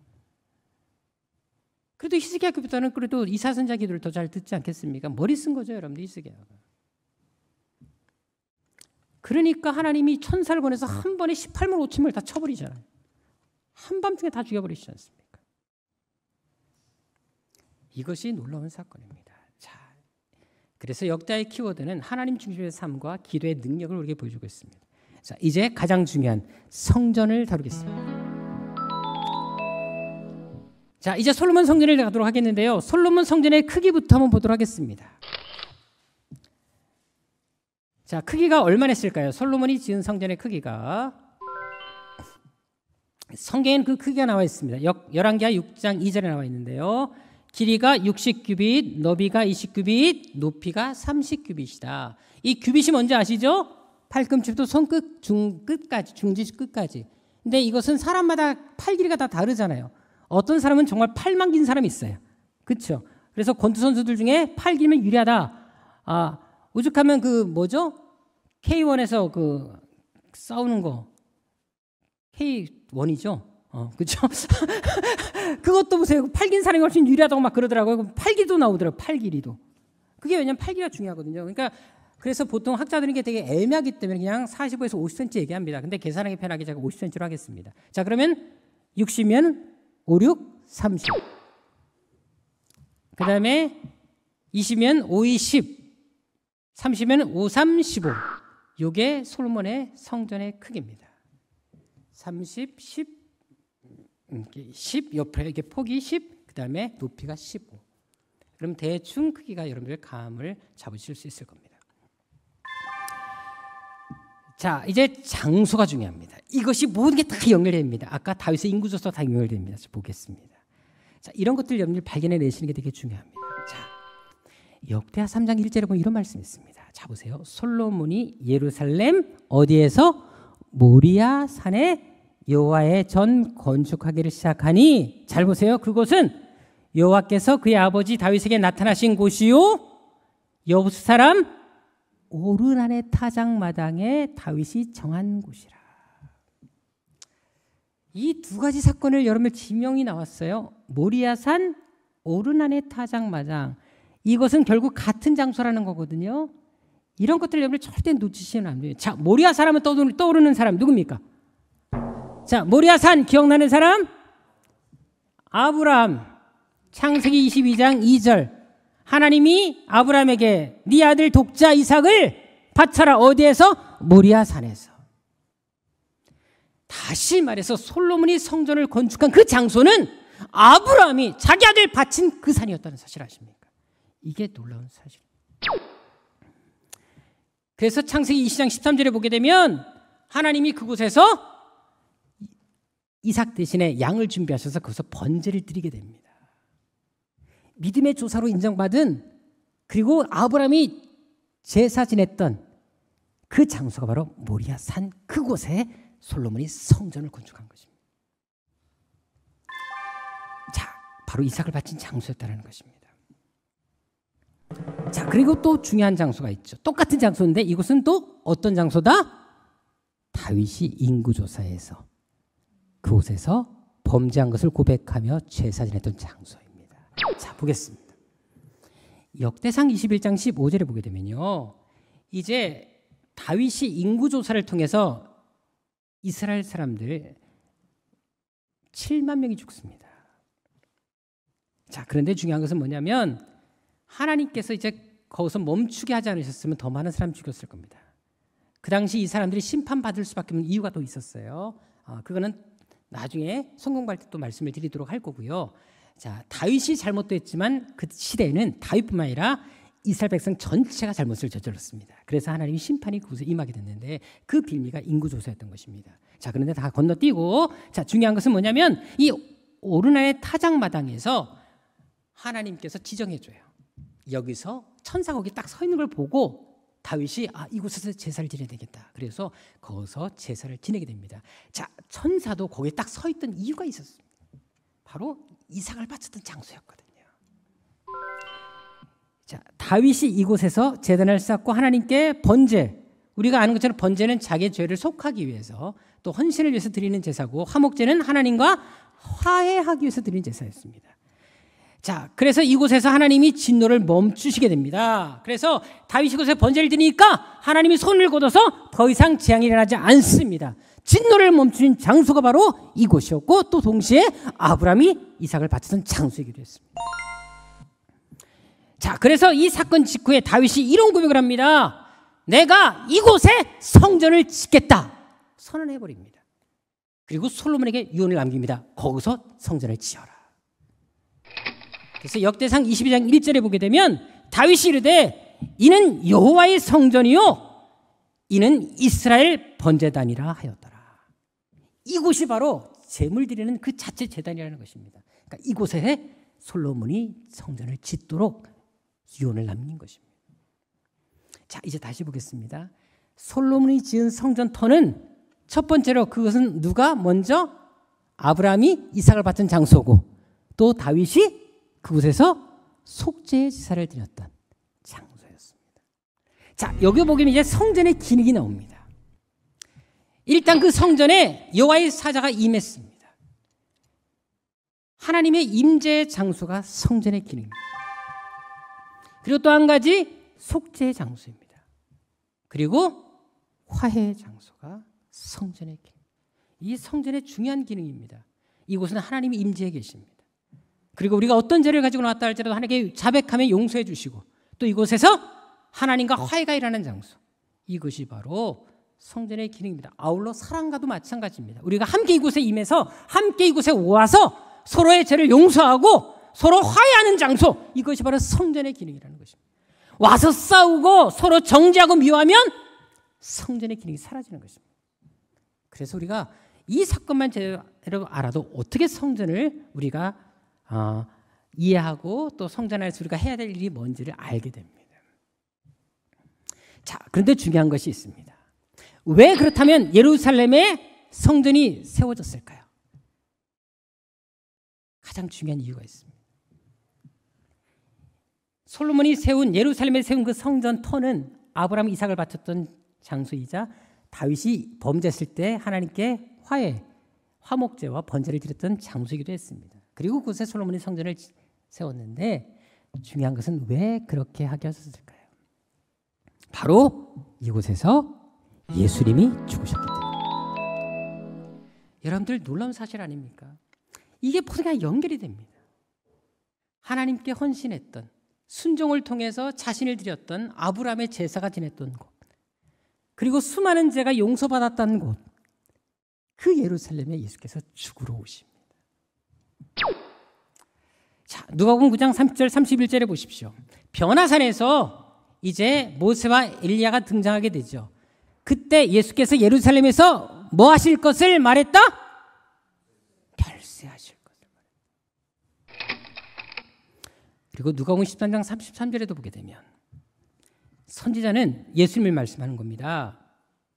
S1: 그래도 히스기야 기도보다는 그래도 이사야 선지자 기도를 더 잘 듣지 않겠습니까? 머리 쓴 거죠, 여러분들. 히스기야가. 그러니까 하나님이 천사를 보내서 한 번에 18만 5천 명을 다 쳐버리잖아요. 한밤중에 다 죽여버리시지 않습니까? 이것이 놀라운 사건입니다. 자, 그래서 역대의 키워드는 하나님 중심의 삶과 기도의 능력을 우리에게 보여주고 있습니다. 자, 이제 가장 중요한 성전을 다루겠습니다. 자, 이제 솔로몬 성전을 가도록 하겠는데요. 솔로몬 성전의 크기부터 한번 보도록 하겠습니다. 자, 크기가 얼마나 했을까요? 솔로몬이 지은 성전의 크기가, 성경에는 그 크기가 나와 있습니다. 열왕기하 6장 2절에 나와 있는데요. 길이가 60규빗, 너비가 20규빗, 높이가 30규빗이다. 이 규빗이 뭔지 아시죠? 팔꿈치부터 손끝, 중끝까지, 중지 끝까지. 근데 이것은 사람마다 팔 길이가 다 다르잖아요. 어떤 사람은 정말 팔만 긴 사람이 있어요. 그렇죠? 그래서 권투 선수들 중에 팔 길면 유리하다. 오죽하면 그 뭐죠? K1에서 그 싸우는 거 K1이죠? 그렇죠? 그것도 보세요. 팔 긴 사람이 훨씬 유리하다고 막 그러더라고요. 팔 길이도 나오더라고요. 팔 길이도. 그게 왜냐면 팔 길이가 중요하거든요. 그러니까 그래서 보통 학자들은 이게 되게 애매하기 때문에 그냥 45에서 50cm 얘기합니다. 근데 계산하기 편하게 제가 50cm로 하겠습니다. 자, 그러면 60면 5, 6, 30. 그 다음에 20면 5, 2, 10. 30면 5, 3, 15. 이게 솔로몬의 성전의 크기입니다. 30, 10 옆에 이게 폭이 10, 그 다음에 높이가 15. 그럼 대충 크기가 여러분들 감을 잡으실 수 있을 겁니다. 자, 이제 장소가 중요합니다. 이것이 모든 게 다 연결됩니다. 아까 다윗의 인구조사 다 연결됩니다. 보겠습니다. 자, 이런 것들 여러분들 발견해내시는 게 되게 중요합니다. 자, 역대하 3장 1절에 보면 이런 말씀이 있습니다. 자, 보세요. 솔로몬이 예루살렘 어디에서? 모리아 산에 여호와의 전 건축하기를 시작하니, 잘 보세요. 그곳은 여호와께서 그의 아버지 다윗에게 나타나신 곳이요, 여부수 사람 오르난의 타작마당에 다윗이 정한 곳이라. 이 두 가지 사건을 여러분들 지명이 나왔어요. 모리아산, 오르난의 타작마당. 이것은 결국 같은 장소라는 거거든요. 이런 것들을 여러분들 절대 놓치시면 안 돼요. 자, 모리아산 하면 떠오르는 사람 누굽니까? 자, 모리아산 기억나는 사람? 아브라함. 창세기 22장 2절. 하나님이 아브라함에게 네 아들 독자 이삭을 바쳐라. 어디에서? 모리아산에서. 다시 말해서 솔로몬이 성전을 건축한 그 장소는 아브라함이 자기 아들 바친 그 산이었다는 사실 아십니까? 이게 놀라운 사실입니다. 그래서 창세기 20장 13절에 보게 되면 하나님이 그곳에서 이삭 대신에 양을 준비하셔서 거기서 번제를 드리게 됩니다. 믿음의 조사로 인정받은, 그리고 아브라함이 제사 지냈던 그 장소가 바로 모리아 산, 그곳에 솔로몬이 성전을 건축한 것입니다. 바로 이삭을 바친 장소였다는 것입니다. 자, 그리고 또 중요한 장소가 있죠. 똑같은 장소인데 이곳은 또 어떤 장소다? 다윗이 인구조사에서 그곳에서 범죄한 것을 고백하며 제사 지냈던 장소입니다. 자, 보겠습니다. 역대상 21장 15절에 보게 되면요, 이제 다윗이 인구조사를 통해서 이스라엘 사람들 7만 명이 죽습니다. 자, 그런데 중요한 것은 뭐냐면 하나님께서 이제 거기서 멈추게 하지 않으셨으면 더 많은 사람 죽였을 겁니다. 그 당시 이 사람들이 심판받을 수밖에 없는 이유가 또 있었어요. 그거는 나중에 성경 갈 때 또 말씀을 드리도록 할 거고요. 자, 다윗이 잘못도 했지만 그 시대에는 다윗뿐만 아니라 이스라엘 백성 전체가 잘못을 저질렀습니다. 그래서 하나님이 심판이 그곳에 임하게 됐는데 그 빌미가 인구조사였던 것입니다. 자, 그런데 다 건너뛰고, 자, 중요한 것은 뭐냐면 이 오르난의 타작마당에서 하나님께서 지정해줘요. 여기서 천사가 거기 딱 서 있는 걸 보고 다윗이 이곳에서 제사를 지내야 되겠다. 그래서 거기서 제사를 지내게 됩니다. 자, 천사도 거기에 딱 서 있던 이유가 있었습니다. 바로 이삭을 바쳤던 장소였거든요. 자, 다윗이 이곳에서 제단을 쌓고 하나님께 번제, 우리가 아는 것처럼 번제는 자기의 죄를 속하기 위해서 또 헌신을 위해서 드리는 제사고, 화목제는 하나님과 화해하기 위해서 드리는 제사였습니다. 자, 그래서 이곳에서 하나님이 진노를 멈추시게 됩니다. 그래서 다윗이 이곳에 번제를 드리니까 하나님이 손을 걷어서 더 이상 재앙이 일어나지 않습니다. 진노를 멈추신 장소가 바로 이곳이었고, 또 동시에 아브라함이 이삭을 바쳤던 장소이기도 했습니다. 자, 그래서 이 사건 직후에 다윗이 이런 고백을 합니다. 내가 이곳에 성전을 짓겠다 선언해버립니다. 그리고 솔로몬에게 유언을 남깁니다. 거기서 성전을 지어라. 그래서 역대상 22장 1절에 보게 되면 다윗이 이르되 이는 여호와의 성전이요 이는 이스라엘 번제단이라 하였더라. 이곳이 바로 제물 드리는 그 자체 제단이라는 것입니다. 그러니까 이곳에 솔로몬이 성전을 짓도록 유언을 남긴 것입니다. 자, 이제 다시 보겠습니다. 솔로몬이 지은 성전터는 첫 번째로 그것은 누가 먼저 아브라함이 이삭을 바친 장소고, 또 다윗이 그곳에서 속죄의 제사를 드렸던 장소였습니다. 자, 여기 보면 이제 성전의 기능이 나옵니다. 일단 그 성전에 여호와의 사자가 임했습니다. 하나님의 임재의 장소가 성전의 기능입니다. 그리고 또 한 가지 속죄의 장소입니다. 그리고 화해의 장소가 성전의 기능. 이 성전의 중요한 기능입니다. 이곳은 하나님이 임재해 계십니다. 그리고 우리가 어떤 죄를 가지고 나왔다 할지라도 하나님께 자백하면 용서해 주시고, 또 이곳에서 하나님과 화해가 일어나는 장소, 이것이 바로 성전의 기능입니다. 아울러 사랑과도 마찬가지입니다. 우리가 함께 이곳에 임해서 함께 이곳에 와서 서로의 죄를 용서하고 서로 화해하는 장소, 이것이 바로 성전의 기능이라는 것입니다. 와서 싸우고 서로 정죄하고 미워하면 성전의 기능이 사라지는 것입니다. 그래서 우리가 이 사건만 제대로 알아도 어떻게 성전을 우리가 이해하고 또 성전 안에서 우리가 해야 될 일이 뭔지를 알게 됩니다. 자, 그런데 중요한 것이 있습니다. 왜 그렇다면 예루살렘에 성전이 세워졌을까요? 가장 중요한 이유가 있습니다. 솔로몬이 세운, 예루살렘에 세운 그 성전터는 아브라함 이삭을 바쳤던 장소이자 다윗이 범죄했을 때 하나님께 화목제와 번제를 드렸던 장소이기도 했습니다. 그리고 그곳에 솔로몬이 성전을 세웠는데 중요한 것은 왜 그렇게 하게 하셨을까요? 바로 이곳에서 예수님이 죽으셨기 때문에. 여러분들 놀라운 사실 아닙니까? 이게 모두가 연결이 됩니다. 하나님께 헌신했던, 순종을 통해서 자신을 드렸던 아브라함의 제사가 지냈던 곳, 그리고 수많은 죄가 용서받았다는 곳, 그 예루살렘에 예수께서 죽으러 오십니다. 자, 누가복음 9장 30절 31절에 보십시오. 변화산에서 이제 모세와 엘리야가 등장하게 되죠. 그때 예수께서 예루살렘에서 뭐 하실 것을 말했다? 별세하실 것을 말했다. 그리고 누가복음 13장 33절에도 보게 되면 선지자는 예수님을 말씀하는 겁니다.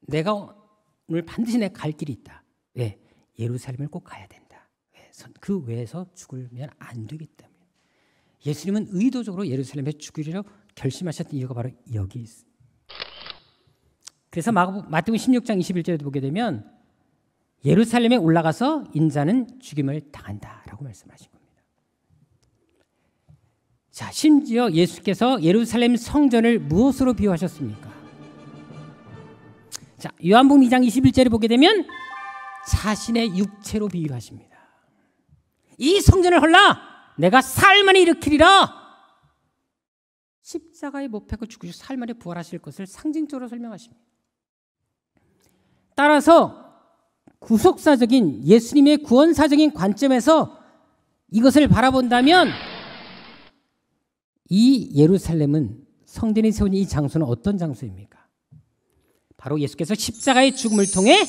S1: 내가 오늘 반드시 내 갈 길이 있다. 왜? 예루살렘을 꼭 가야 된다. 왜? 그 외에서 죽으면 안 되기 때문에 예수님은 의도적으로 예루살렘에 죽으리라 결심하셨던 이유가 바로 여기 있습니다. 그래서 마태복음 16장 21절에 보게 되면 예루살렘에 올라가서 인자는 죽임을 당한다라고 말씀하신 겁니다. 자, 심지어 예수께서 예루살렘 성전을 무엇으로 비유하셨습니까? 자, 요한복음 2장 21절에 보게 되면 자신의 육체로 비유하십니다. 이 성전을 헐라 내가 사흘 만에 일으키리라. 십자가에 못 박혀 죽으시고 사흘 만에 부활하실 것을 상징적으로 설명하십니다. 따라서 구속사적인 예수님의 구원사적인 관점에서 이것을 바라본다면 이 예루살렘은 성전이 세운 이 장소는 어떤 장소입니까? 바로 예수께서 십자가의 죽음을 통해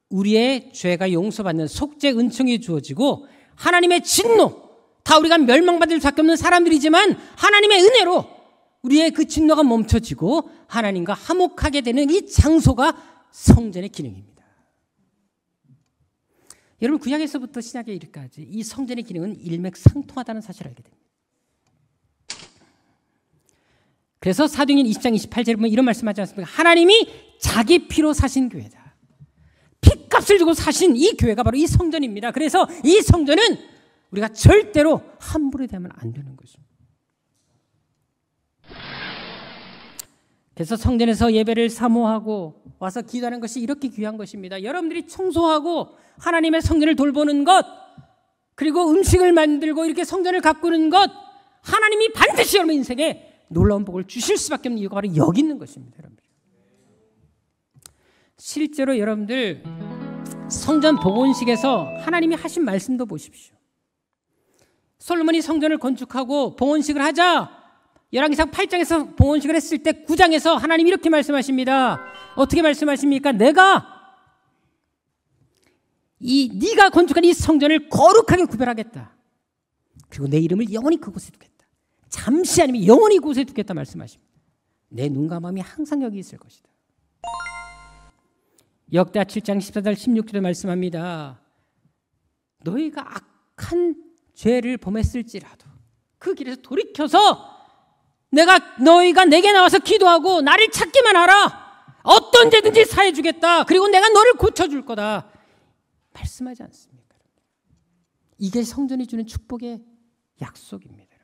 S1: 우리의 죄가 용서받는 속죄 은총이 주어지고 하나님의 진노, 다 우리가 멸망받을 수밖에 없는 사람들이지만 하나님의 은혜로 우리의 그 진노가 멈춰지고 하나님과 화목하게 되는 이 장소가 성전의 기능입니다. 여러분 구약에서부터 신약에 이르기까지 이 성전의 기능은 일맥상통하다는 사실을 알게 됩니다. 그래서 사도행전 20장 28절에 보면 이런 말씀하지 않습니까? 하나님이 자기 피로 사신 교회다. 피값을 주고 사신 이 교회가 바로 이 성전입니다. 그래서 이 성전은 우리가 절대로 함부로 대하면 안 되는 것입니다. 그래서 성전에서 예배를 사모하고 와서 기도하는 것이 이렇게 귀한 것입니다. 여러분들이 청소하고 하나님의 성전을 돌보는 것, 그리고 음식을 만들고 이렇게 성전을 가꾸는 것, 하나님이 반드시 여러분 인생에 놀라운 복을 주실 수밖에 없는 이유가 바로 여기 있는 것입니다. 여러분들. 실제로 여러분들 성전 봉헌식에서 하나님이 하신 말씀도 보십시오. 솔로몬이 성전을 건축하고 봉헌식을 하자 열왕기상 8장에서 봉헌식을 했을 때 9장에서 하나님이 이렇게 말씀하십니다. 어떻게 말씀하십니까? 내가 네가 건축한 이 성전을 거룩하게 구별하겠다. 그리고 내 이름을 영원히 그곳에 두겠다. 잠시 아니면 영원히 그곳에 두겠다 말씀하십니다. 내 눈과 마음이 항상 여기 있을 것이다. 역대하 7장 14절 16절에 말씀합니다. 너희가 악한 죄를 범했을지라도 그 길에서 돌이켜서 너희가 내게 나와서 기도하고 나를 찾기만 하라. 어떤 죄든지 사해 주겠다. 그리고 내가 너를 고쳐줄 거다. 말씀하지 않습니까? 이게 성전이 주는 축복의 약속입니다.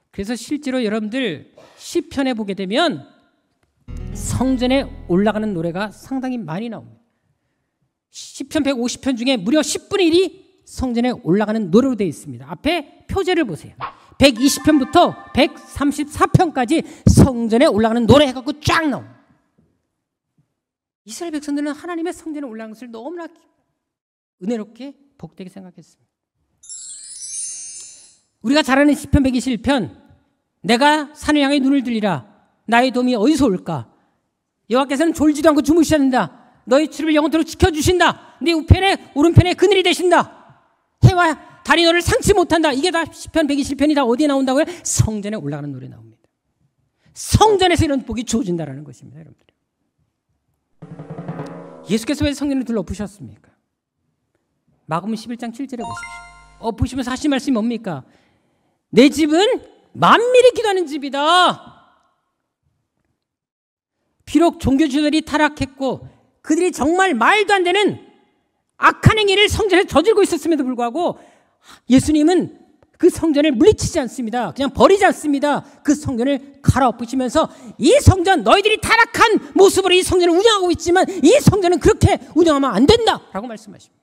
S1: 그래서 실제로 여러분들 시편에 보게 되면 성전에 올라가는 노래가 상당히 많이 나옵니다. 시편 150편 중에 무려 10분의 1이 성전에 올라가는 노래로 되어 있습니다. 앞에 표제를 보세요. 120편부터 134편까지 성전에 올라가는 노래 해갖고 쫙 나옵니다. 이스라엘 백성들은 하나님의 성전에 올라가는 것을 너무나 은혜롭게 복되게 생각했습니다. 우리가 잘 아는 시편 121편, 내가 산을 향해 눈을 들리라. 나의 도움이 어디서 올까? 여호와께서는 졸지도 않고 주무시는다. 너희 출입을 영원토록 지켜주신다. 네 우편에 오른편에 그늘이 되신다. 해와 달이 너를 상치 못한다. 이게 다 시편 121편이 다 어디에 나온다고요? 성전에 올라가는 노래 나옵니다. 성전에서 이런 복이 주어진다는 것입니다. 여러분들. 예수께서 왜 성전을 둘러엎으셨습니까? 마가복음 11장 7절에 보십시오. 엎으시면서 하신 말씀이 뭡니까? 내 집은 만민이 기도하는 집이다. 비록 종교주의들이 타락했고 그들이 정말 말도 안 되는 악한 행위를 성전에서 저지르고 있었음에도 불구하고 예수님은 그 성전을 물리치지 않습니다. 그냥 버리지 않습니다. 그 성전을 갈아엎으시면서 이 성전, 너희들이 타락한 모습으로 이 성전을 운영하고 있지만 이 성전은 그렇게 운영하면 안 된다 라고 말씀하십니다.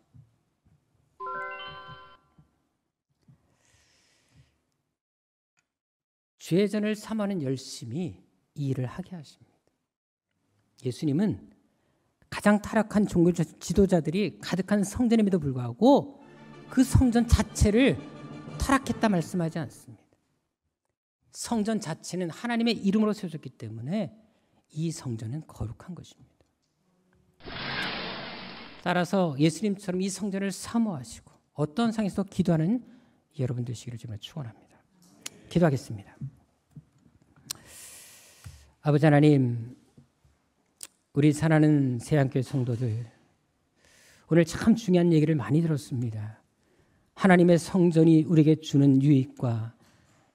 S1: 죄전을 삼하는 열심히 이 일을 하게 하십니다. 예수님은 가장 타락한 종교 지도자들이 가득한 성전임에도 불구하고 그 성전 자체를 타락했다 말씀하지 않습니다. 성전 자체는 하나님의 이름으로 세워졌기 때문에 이 성전은 거룩한 것입니다. 따라서 예수님처럼 이 성전을 사모하시고 어떤 상에서 기도하는 여러분 되시기를 정말 축원합니다. 기도하겠습니다. 아버지 하나님, 우리 사랑하는 새한교회 성도들, 오늘 참 중요한 얘기를 많이 들었습니다. 하나님의 성전이 우리에게 주는 유익과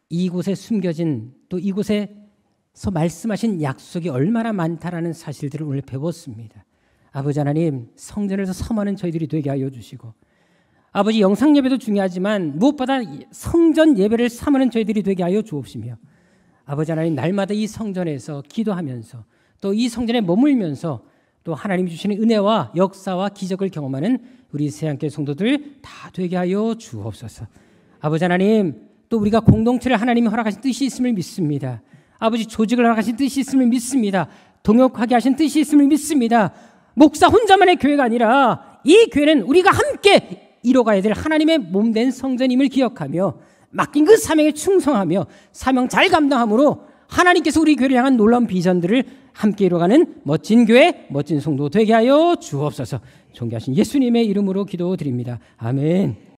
S1: 이곳에 숨겨진 또 이곳에서 말씀하신 약속이 얼마나 많다라는 사실들을 오늘 배웠습니다. 아버지 하나님, 성전에서 사모하는 저희들이 되게 하여 주시고, 아버지 영상 예배도 중요하지만 무엇보다 성전 예배를 사모하는 저희들이 되게 하여 주옵시며, 아버지 하나님, 날마다 이 성전에서 기도하면서 또 이 성전에 머물면서 또 하나님이 주시는 은혜와 역사와 기적을 경험하는 우리 새함교회 성도들 다 되게 하여 주옵소서. 아버지 하나님, 또 우리가 공동체를 하나님이 허락하신 뜻이 있음을 믿습니다. 아버지, 조직을 허락하신 뜻이 있음을 믿습니다. 동역하게 하신 뜻이 있음을 믿습니다. 목사 혼자만의 교회가 아니라 이 교회는 우리가 함께 이뤄가야 될 하나님의 몸된 성전임을 기억하며 맡긴 그 사명에 충성하며 사명 잘 감당함으로 하나님께서 우리 교회를 향한 놀라운 비전들을 함께 이뤄가는 멋진 교회, 멋진 성도 되게 하여 주옵소서. 존귀하신 예수님의 이름으로 기도드립니다. 아멘.